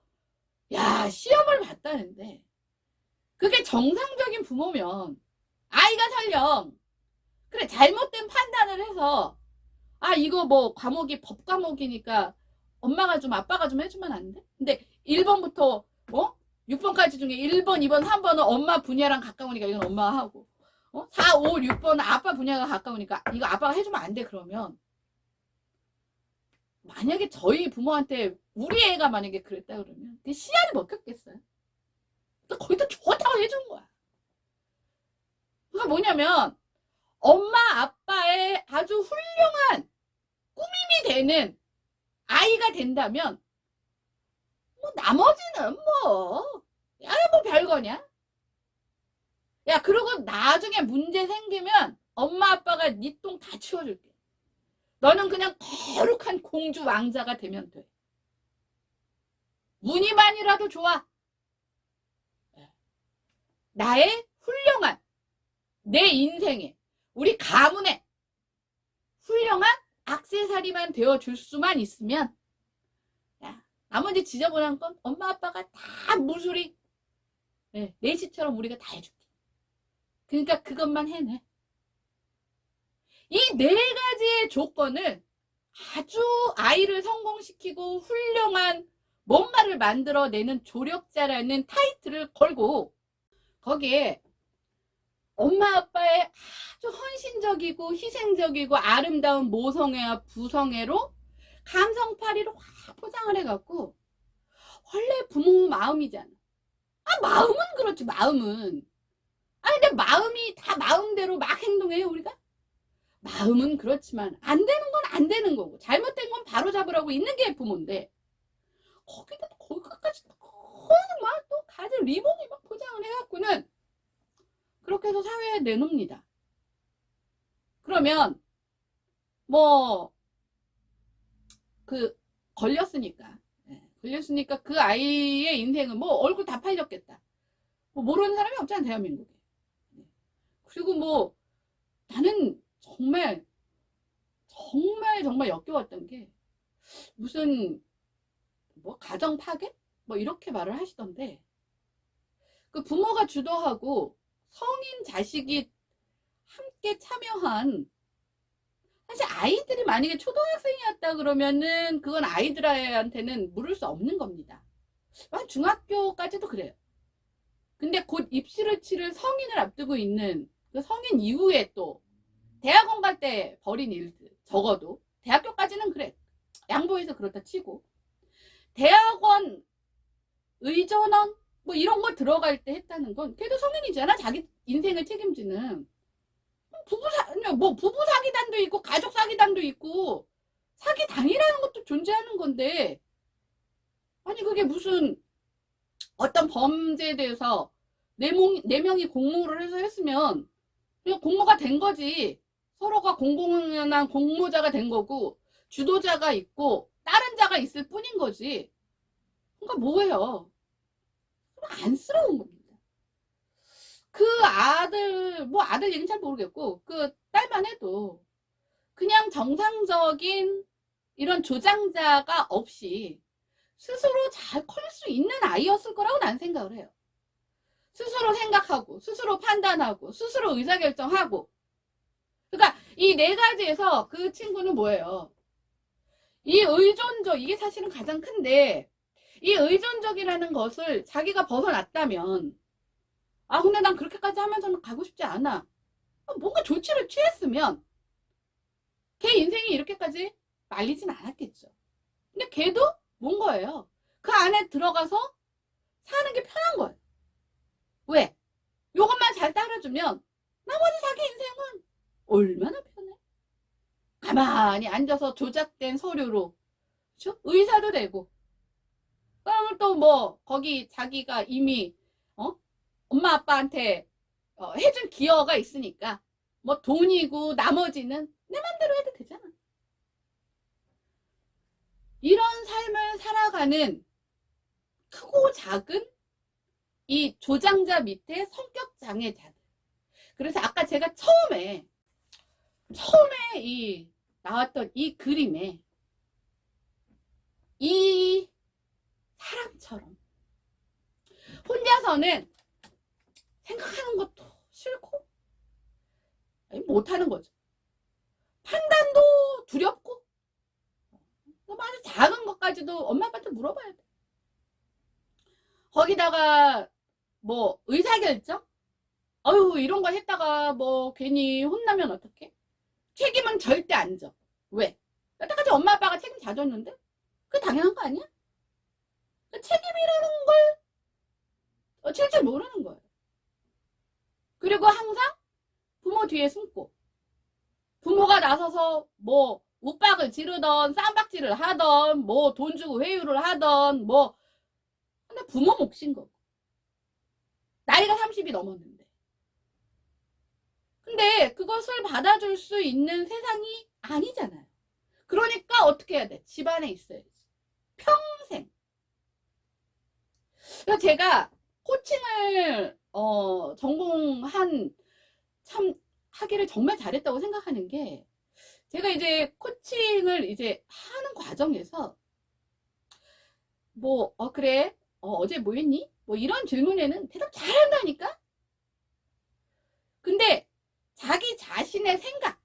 야 시험을 봤다는데 그게 정상적인 부모면 아이가 설령 그래 잘못된 판단을 해서 아 이거 뭐 과목이 법 과목이니까 엄마가 좀 아빠가 좀 해주면 안 돼? 근데 1번부터 6번까지 중에 1번 2번 3번은 엄마 분야랑 가까우니까 이건 엄마가 하고 4, 5, 6번은 아빠 분야가 가까우니까 이거 아빠가 해주면 안 돼. 그러면 만약에 저희 부모한테 우리 애가 만약에 그랬다 그러면 그 씨알이 먹혔겠어요. 또 거기다 좋다고 해준 거야. 그러니까 뭐냐면 엄마 아빠의 아주 훌륭한 꾸밈이 되는 아이가 된다면 뭐 나머지는 뭐 야 뭐 별거냐. 야 그리고 나중에 문제 생기면 엄마 아빠가 네 똥 다 치워줄게. 너는 그냥 거룩한 공주 왕자가 되면 돼. 무늬만이라도 좋아. 나의 훌륭한 내 인생에 우리 가문에 훌륭한 액세서리만 되어줄 수만 있으면, 야, 나머지 지저분한 건 엄마 아빠가 다 무수리, 네, 내시처럼 우리가 다 해줄게. 그러니까 그것만 해내. 이 네 가지의 조건을 아주 아이를 성공시키고 훌륭한 뭔가를 만들어내는 조력자라는 타이틀을 걸고, 거기에 엄마 아빠의 아주 헌신적이고 희생적이고 아름다운 모성애와 부성애로 감성파리로 확 포장을 해갖고, 원래 부모 마음이잖아. 아, 마음은 그렇지, 마음은. 아, 근데 마음이 다 마음대로 막 행동해요, 우리가? 마음은 그렇지만 안 되는 건 안 되는 거고, 잘못된 건 바로 잡으라고 있는 게 부모인데, 거기까지 막 또 가진 리본이 막 포장을 해갖고는 그렇게 해서 사회에 내놓습니다. 그러면 뭐 걸렸으니까 그 아이의 인생은 뭐 얼굴 다 팔렸겠다. 뭐 모르는 사람이 없잖아, 대한민국에. 그리고 뭐 나는 정말 역겨웠던 게, 무슨 뭐 가정 파괴? 뭐 이렇게 말을 하시던데, 그 부모가 주도하고 성인 자식이 함께 참여한, 사실 아이들이 만약에 초등학생이었다 그러면은 그건 아이들한테는 물을 수 없는 겁니다. 중학교까지도 그래요. 근데 곧 입시를 치를 성인을 앞두고 있는 그 성인 이후에 또 대학원 갈 때 벌인 일들, 적어도 대학교까지는 그래, 양보해서 그렇다 치고, 대학원, 의전원 뭐 이런 거 들어갈 때 했다는 건 걔도 성인이잖아. 자기 인생을 책임지는. 부부 사기단도 있고 가족 사기단도 있고 사기당이라는 것도 존재하는 건데, 아니 그게 무슨 어떤 범죄에 대해서 네 명이 공모를 해서 했으면 그냥 공모가 된 거지. 서로가 공공연한 공모자가 된 거고 주도자가 있고 다른 자가 있을 뿐인 거지. 그러니까 뭐예요? 안쓰러운 겁니다. 그 아들, 뭐 아들 얘기는 잘 모르겠고 그 딸만 해도 그냥 정상적인 이런 조장자가 없이 스스로 잘 클 수 있는 아이였을 거라고 난 생각을 해요. 스스로 생각하고 스스로 판단하고 스스로 의사결정하고. 그러니까 이 네 가지에서 그 친구는 뭐예요? 이 의존적, 이게 사실은 가장 큰데, 이 의존적이라는 것을 자기가 벗어났다면, 아 근데 난 그렇게까지 하면서는 가고 싶지 않아, 뭔가 조치를 취했으면 걔 인생이 이렇게까지 말리진 않았겠죠. 근데 걔도 뭔 거예요? 그 안에 들어가서 사는 게 편한 거예요. 왜? 요것만 잘 따라주면 나머지 자기 인생은 얼마나 편해? 가만히 앉아서 조작된 서류로, 그렇죠? 의사도 되고, 그러면 또 뭐 거기 자기가 이미 엄마 아빠한테 해준 기여가 있으니까 뭐 돈이고 나머지는 내 맘대로 해도 되잖아. 이런 삶을 살아가는 크고 작은 이 조장자 밑에 성격 장애자들. 그래서 아까 제가 처음에 이 나왔던 이 그림에 이 사람처럼 혼자서는 생각하는 것도 싫고 못하는 거죠. 판단도 두렵고, 아주 작은 것까지도 엄마 아빠한테 물어봐야 돼. 거기다가 뭐 의사결정? 어휴, 이런 거 했다가 뭐 괜히 혼나면 어떡해? 책임은 절대 안 져. 왜? 여태까지 엄마 아빠가 책임 다 줬는데? 그게 당연한 거 아니야? 그 책임이라는 걸 질 줄 모르는 거예요. 그리고 항상 부모 뒤에 숨고, 부모가 나서서 뭐 윽박을 지르던 쌈박질을 하던 뭐 돈 주고 회유를 하던 뭐, 근데 부모 몫인 거고, 나이가 30이 넘었는데. 근데 그것을 받아줄 수 있는 세상이 아니잖아요. 그러니까 어떻게 해야 돼? 집안에 있어야지. 평생. 그래서 제가 코칭을 전공한 참 하기를 정말 잘했다고 생각하는 게, 제가 이제 코칭을 이제 하는 과정에서 뭐 그래 어제 뭐 했니? 뭐 이런 질문에는 대답 잘한다니까. 근데 자기 자신의 생각,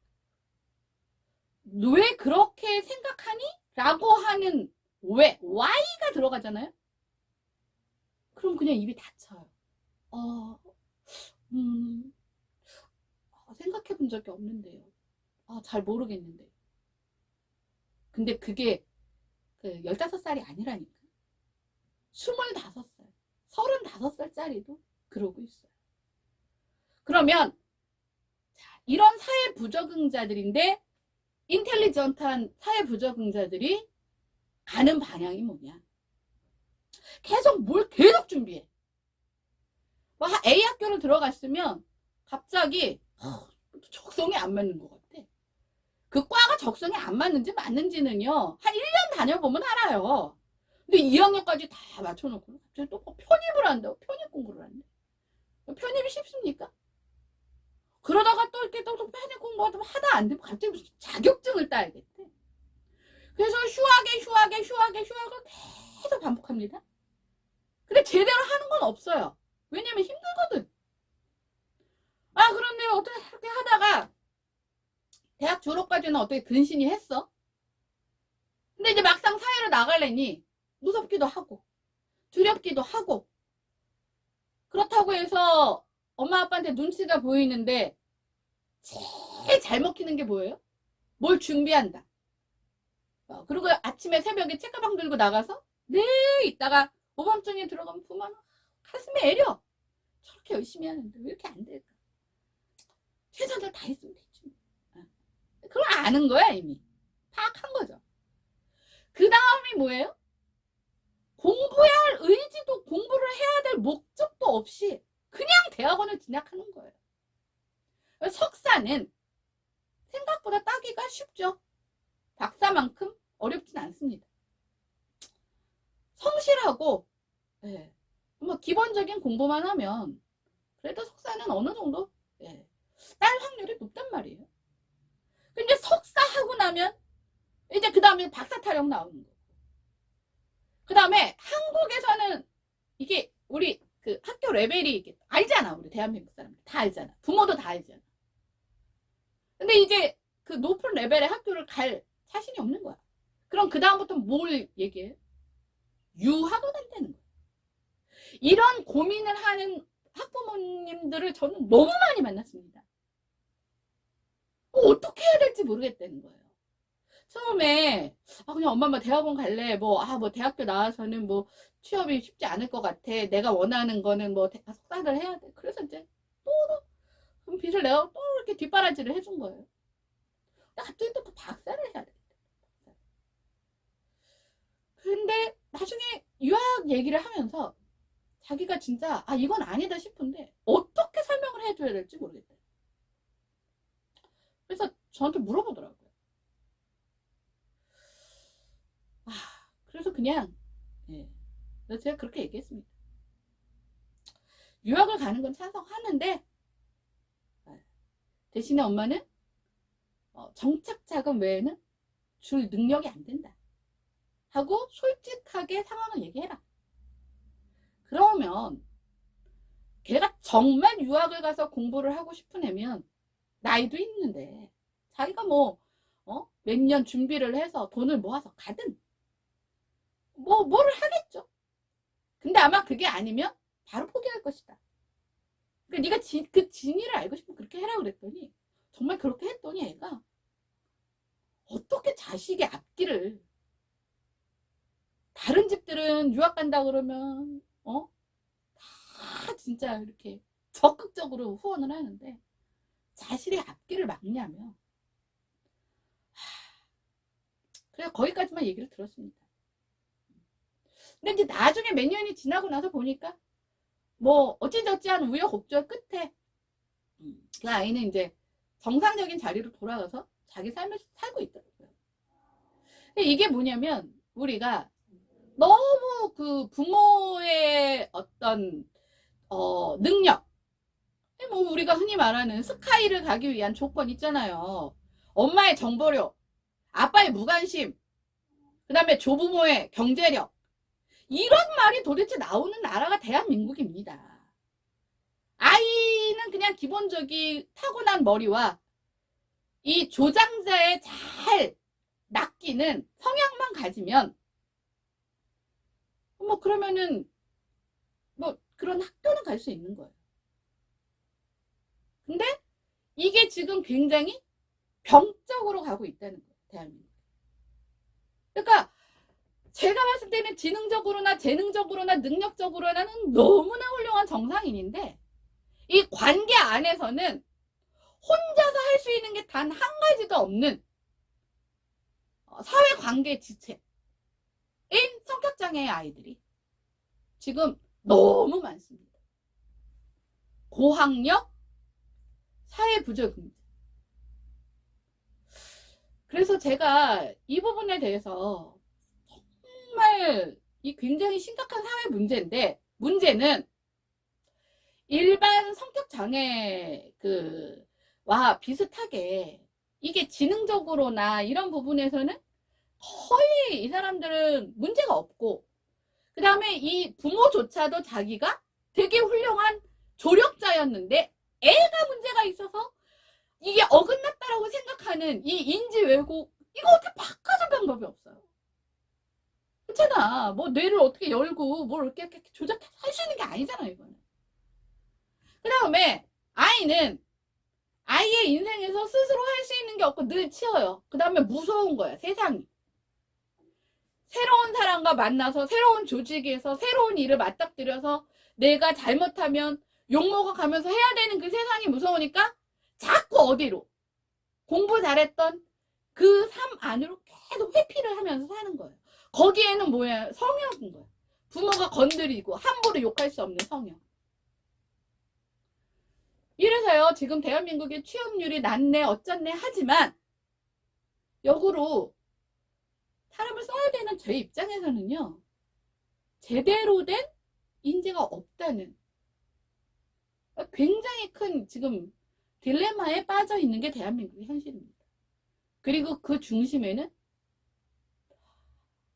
왜 그렇게 생각하니? 라고 하는 왜, why가 들어가잖아요. 그럼 그냥 입이 닫혀요. 생각해 본 적이 없는데요. 잘 모르겠는데. 근데 그게 그 15살이 아니라니까. 25살, 35살짜리도 그러고 있어요. 그러면 이런 사회 부적응자들인데, 인텔리전트한 사회 부적응자들이 가는 방향이 뭐냐? 계속 뭘 계속 준비해. 뭐 A 학교를 들어갔으면 갑자기 적성에 안 맞는 것 같아. 그 과가 적성에 안 맞는지 맞는지는요, 한 1년 다녀보면 알아요. 근데 2학년까지 다 맞춰놓고 갑자기 또 편입을 한다고. 편입 공부를 한대. 편입이 쉽습니까? 그러다가 또 이렇게 또 편입 공부하다 안 되면 갑자기 무슨 자격증을 따야겠대. 그래서 휴학을 계속 반복합니다. 근데 제대로 하는 건 없어요. 왜냐면 힘들거든. 그런데 어떻게 그렇게 하다가 대학 졸업까지는 어떻게 근신이 했어? 근데 이제 막상 사회로 나가려니 무섭기도 하고 두렵기도 하고, 그렇다고 해서 엄마 아빠한테 눈치가 보이는데 제일 잘 먹히는 게 뭐예요? 뭘 준비한다. 그리고 아침에 새벽에 책가방 들고 나가서 네 있다가 오밤중에 들어가면 보면 가슴이 애려. 저렇게 열심히 하는데 왜 이렇게 안 될까? 최선을 다했으면 됐지. 그걸 아는 거야. 이미 파악한 거죠. 그 다음이 뭐예요? 공부해야 할 의지도, 공부를 해야 될 목적도 없이 그냥 대학원을 진학하는 거예요. 석사는 생각보다 따기가 쉽죠. 박사만큼 어렵진 않습니다. 성실하고 뭐 기본적인 공부만 하면 그래도 석사는 어느 정도 딸 확률이 높단 말이에요. 근데 석사 하고 나면 이제 그 다음에 박사 타령 나오는 거. 그 다음에 한국에서는 이게 우리 그 학교 레벨이 알잖아. 우리 대한민국 사람들 다 알잖아. 부모도 다 알잖아. 근데 이제 그 높은 레벨의 학교를 갈 자신이 없는 거야. 그럼 그 다음부터 뭘 얘기해? 유학을 간다는 거야. 이런 고민을 하는 학부모님들을 저는 너무 많이 만났습니다. 어떻게 해야 될지 모르겠다는 거예요. 처음에 그냥 엄마 대학원 갈래. 뭐 대학교 나와서는 뭐 취업이 쉽지 않을 것 같아. 내가 원하는 거는 뭐 석사를 해야 돼. 그래서 이제 또 그럼 빚을 내가 또 이렇게 뒷바라지를 해준 거예요. 갑자기 또 박사를 해야 돼. 근데 나중에 유학 얘기를 하면서 자기가 진짜 이건 아니다 싶은데 어떻게 설명을 해줘야 될지 모르겠다. 그래서 저한테 물어보더라고요. 그래서 그냥 제가 그렇게 얘기했습니다. 유학을 가는 건 찬성하는데 대신에 엄마는 정착 자금 외에는 줄 능력이 안 된다 하고 솔직하게 상황을 얘기해라. 그러면 걔가 정말 유학을 가서 공부를 하고 싶은 애면 나이도 있는데 자기가 몇 년 준비를 해서 돈을 모아서 가든 뭐를 하겠죠. 근데 아마 그게 아니면 바로 포기할 것이다. 그러니까 네가 그 진위를 알고 싶으면 그렇게 해라 그랬더니 정말 그렇게 했더니 애가 어떻게 자식의 앞길을, 다른 집들은 유학 간다 그러면 다 진짜 이렇게 적극적으로 후원을 하는데 자식의 앞길을 막냐며. 그래서 거기까지만 얘기를 들었습니다. 근데 이제 나중에 몇 년이 지나고 나서 보니까 어찌저찌한 우여곡절 끝에 그 아이는 이제 정상적인 자리로 돌아가서 자기 삶을 살고 있더라고요. 이게 뭐냐면 우리가 너무 그 부모의 어떤 능력, 우리가 흔히 말하는 스카이를 가기 위한 조건 있잖아요. 엄마의 정보력, 아빠의 무관심, 그 다음에 조부모의 경제력. 이런 말이 도대체 나오는 나라가 대한민국입니다. 아이는 그냥 기본적인 타고난 머리와 이 조장자의 잘 낚이는 성향만 가지면 뭐 그러면은 뭐 그런 학교는 갈 수 있는 거예요. 근데 이게 지금 굉장히 병적으로 가고 있다는 거예요. 대한민국. 그러니까 제가 봤을 때는 지능적으로나 재능적으로나 능력적으로나는 너무나 훌륭한 정상인인데 이 관계 안에서는 혼자서 할 수 있는 게 단 한 가지도 없는 사회관계 지체인 성격장애의 아이들이 지금 너무 많습니다. 고학력, 사회부적 문제. 그래서 제가 이 부분에 대해서 정말 이 굉장히 심각한 사회 문제인데, 문제는 일반 성격장애 와 비슷하게 이게 지능적으로나 이런 부분에서는 거의 이 사람들은 문제가 없고, 그 다음에 이 부모조차도 자기가 되게 훌륭한 조력자였는데 애가 문제가 있어서 이게 어긋났다라고 생각하는 이 인지 왜곡, 이거 어떻게 바꿔줄 방법이 없어요. 그렇잖아. 뭐 뇌를 어떻게 열고 뭘 이렇게 조작해서 할 수 있는 게 아니잖아요, 이거는. 그 다음에 아이는 아이의 인생에서 스스로 할 수 있는 게 없고 늘 치여요. 그 다음에 무서운 거야, 세상이. 새로운 사람과 만나서 새로운 조직에서 새로운 일을 맞닥뜨려서 내가 잘못하면 욕먹어 가면서 해야 되는 그 세상이 무서우니까 자꾸 어디로 공부 잘했던 그 삶 안으로 계속 회피를 하면서 사는 거예요. 거기에는 뭐야? 성역인 거야. 부모가 건드리고 함부로 욕할 수 없는 성역. 이래서요, 지금 대한민국의 취업률이 낮네 어쩌네 하지만 역으로 사람을 써야 되는 제 입장에서는요, 제대로 된 인재가 없다는 굉장히 큰 지금 딜레마에 빠져 있는 게 대한민국의 현실입니다. 그리고 그 중심에는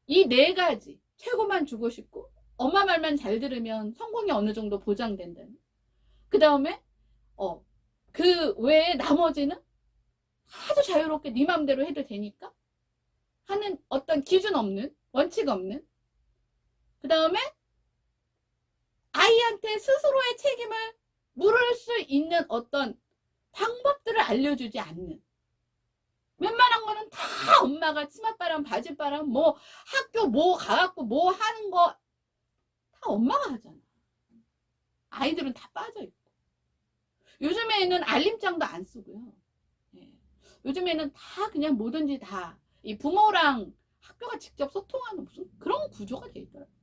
이 네 가지, 최고만 주고 싶고 엄마 말만 잘 들으면 성공이 어느 정도 보장된다는, 그 다음에 그 외에 나머지는 아주 자유롭게 네 맘대로 해도 되니까 하는 어떤 기준 없는, 원칙 없는, 그 다음에 아이한테 스스로의 책임을 물을 수 있는 어떤 방법들을 알려주지 않는, 웬만한 거는 다 엄마가 치맛바람, 바지바람, 뭐 학교 뭐 가갖고 뭐 하는 거 다 엄마가 하잖아. 아이들은 다 빠져있고. 요즘에는 알림장도 안 쓰고요. 요즘에는 다 그냥 뭐든지 다 이 부모랑 학교가 직접 소통하는 무슨 그런 구조가 돼 있더라고요.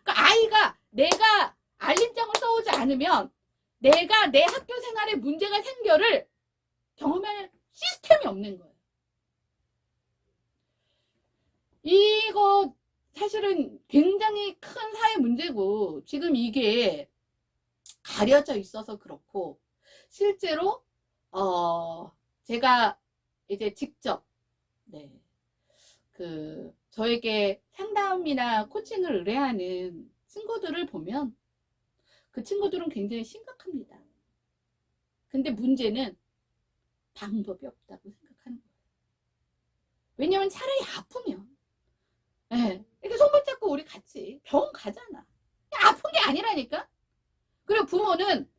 그러니까 아이가 내가 알림장을 써오지 않으면 내가 내 학교 생활에 문제가 생겨를 경험할 시스템이 없는 거예요. 이거 사실은 굉장히 큰 사회 문제고, 지금 이게 가려져 있어서 그렇고, 실제로 제가 이제 직접 저에게 상담이나 코칭을 의뢰하는 친구들을 보면 그 친구들은 굉장히 심각합니다. 근데 문제는 방법이 없다고 생각하는 거예요. 왜냐면 차라리 아프면 이렇게 손 붙잡고 우리 같이 병원 가잖아. 아픈 게 아니라니까. 그리고 부모는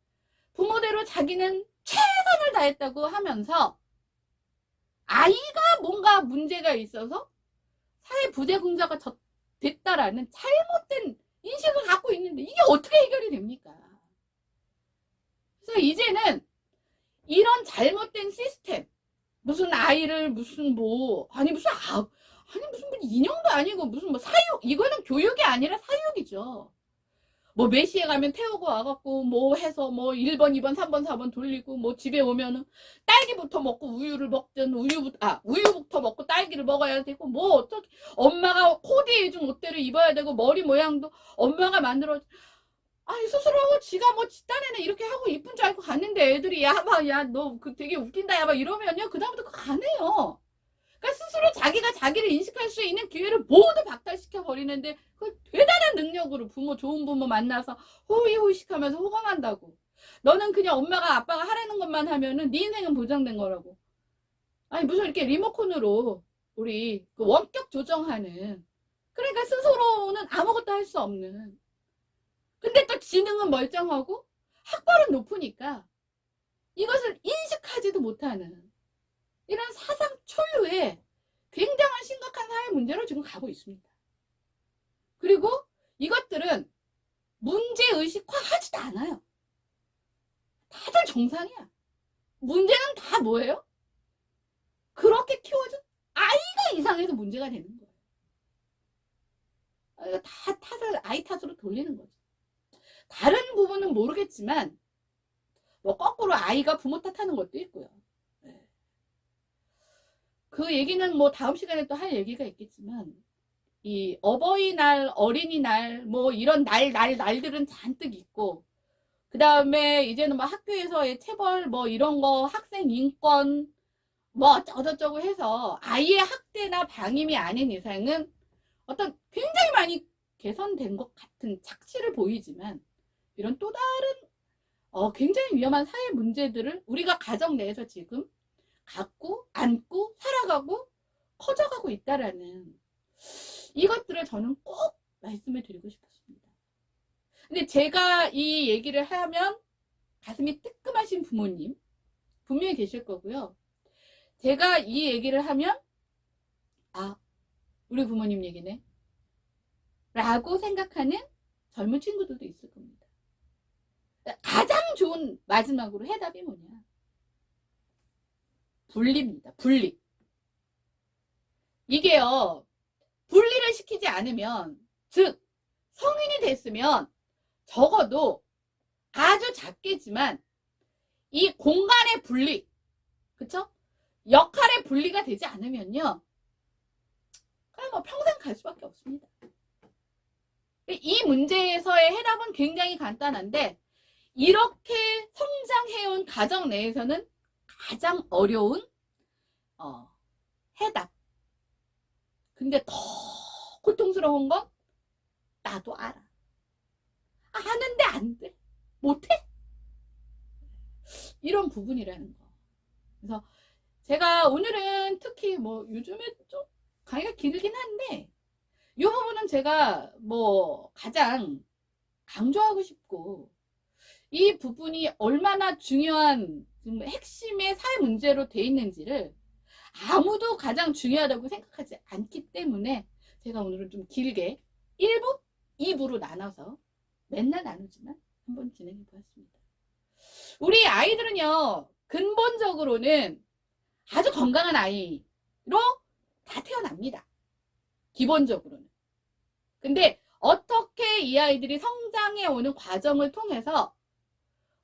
부모대로 자기는 최선을 다했다고 하면서 아이가 뭔가 문제가 있어서 사회 부재공자가 됐다라는 잘못된 인식을 갖고 있는데 이게 어떻게 해결이 됩니까? 그래서 이제는 이런 잘못된 시스템, 무슨 아이를 무슨 무슨 인형도 아니고 무슨 사육, 이거는 교육이 아니라 사육이죠. 몇 시에 가면 태우고 와갖고 해서 1번, 2번, 3번, 4번 돌리고 집에 오면은 딸기부터 먹고 우유를 먹든 우유부터 먹고 딸기를 먹어야 되고 어떻게 엄마가 코디 해준 옷대로 입어야 되고 머리 모양도 엄마가 만들어. 아니, 스스로 지가 뭐 집단에는 이렇게 하고 이쁜 줄 알고 갔는데 애들이 야, 막, 야, 너 그 되게 웃긴다, 야, 막 이러면요. 그다음부터 그거 안 해요. 그러니까 스스로 자기가 자기를 인식할 수 있는 기회를 모두 박탈시켜 버리는데 그 대단한 능력으로 좋은 부모 만나서 호의호의식하면서 호강한다고. 너는 그냥 엄마가 아빠가 하라는 것만 하면은 네 인생은 보장된 거라고. 아니 무슨 이렇게 리모컨으로 우리 그 원격 조정하는. 그러니까 스스로는 아무것도 할 수 없는. 근데 또 지능은 멀쩡하고 학벌은 높으니까 이것을 인식하지도 못하는 이런 사상 초유의 굉장한 심각한 사회 문제로 지금 가고 있습니다. 그리고 이것들은 문제의식화 하지도 않아요. 다들 정상이야. 문제는 다 뭐예요? 그렇게 키워준 아이가 이상해서 문제가 되는 거예요. 다 아이 탓으로 돌리는 거죠. 다른 부분은 모르겠지만 뭐 거꾸로 아이가 부모 탓하는 것도 있고요. 그 얘기는 뭐 다음 시간에 또 할 얘기가 있겠지만 이 어버이날, 어린이날 뭐 이런 날들은 잔뜩 있고 그 다음에 이제는 뭐 학교에서의 체벌 뭐 이런 거 학생 인권 뭐 어쩌고저쩌고 해서 아이의 학대나 방임이 아닌 이상은 어떤 굉장히 많이 개선된 것 같은 착취를 보이지만 이런 또 다른 굉장히 위험한 사회 문제들을 우리가 가정 내에서 지금 갖고 안고 살아가고 커져가고 있다라는 이것들을 저는 꼭 말씀을 드리고 싶었습니다. 근데 제가 이 얘기를 하면 가슴이 뜨끔하신 부모님 분명히 계실 거고요. 제가 이 얘기를 하면 아 우리 부모님 얘기네 라고 생각하는 젊은 친구들도 있을 겁니다. 가장 좋은 마지막으로 해답이 뭐냐? 분리입니다. 분리. 이게요. 분리를 시키지 않으면 즉 성인이 됐으면 적어도 아주 작게지만 이 공간의 분리 그쵸? 역할의 분리가 되지 않으면요. 그냥 뭐 평생 갈 수밖에 없습니다. 이 문제에서의 해답은 굉장히 간단한데 이렇게 성장해온 가정 내에서는 가장 어려운 해답. 근데 더 고통스러운 건 나도 알아. 아는데 안 돼. 못해. 이런 부분이라는 거. 그래서 제가 오늘은 특히 뭐 요즘에 좀 강의가 길긴 한데 이 부분은 제가 뭐 가장 강조하고 싶고 이 부분이 얼마나 중요한 핵심의 사회 문제로 돼 있는지를 아무도 가장 중요하다고 생각하지 않기 때문에 제가 오늘은 좀 길게 1부, 2부로 나눠서 맨날 나누지만 한번 진행해 보았습니다. 우리 아이들은요 근본적으로는 아주 건강한 아이로 다 태어납니다. 기본적으로는. 근데 어떻게 이 아이들이 성장해 오는 과정을 통해서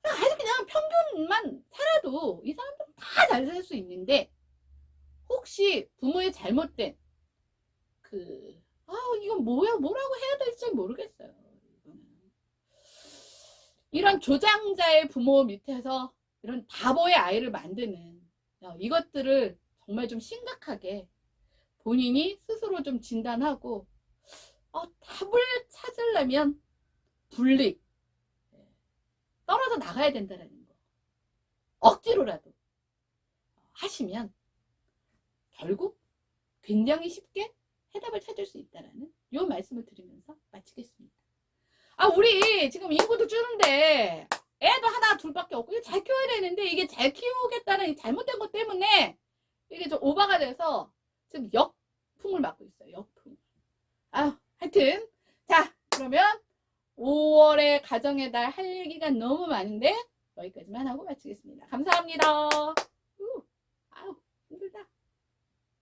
아주 그냥 평균만 살아도 이 사람들은 다 잘 살 수 있는데 혹시 부모의 잘못된 이건 뭐야 뭐라고 해야 될지 모르겠어요. 이런 조장자의 부모 밑에서 이런 바보의 아이를 만드는 이것들을 정말 좀 심각하게 본인이 스스로 좀 진단하고 답을 찾으려면 분리 떨어져 나가야 된다는 거 억지로라도 하시면 결국 굉장히 쉽게 해답을 찾을 수 있다는 이 말씀을 드리면서 마치겠습니다. 우리 지금 인구도 줄는데 애도 하나 둘밖에 없고 이거 잘 키워야 되는데 이게 잘 키우겠다는 잘못된 것 때문에 이게 좀 오버가 돼서 지금 역풍을 맞고 있어요. 역풍. 하여튼 자 그러면 5월의 가정의 달 할 얘기가 너무 많은데 여기까지만 하고 마치겠습니다. 감사합니다.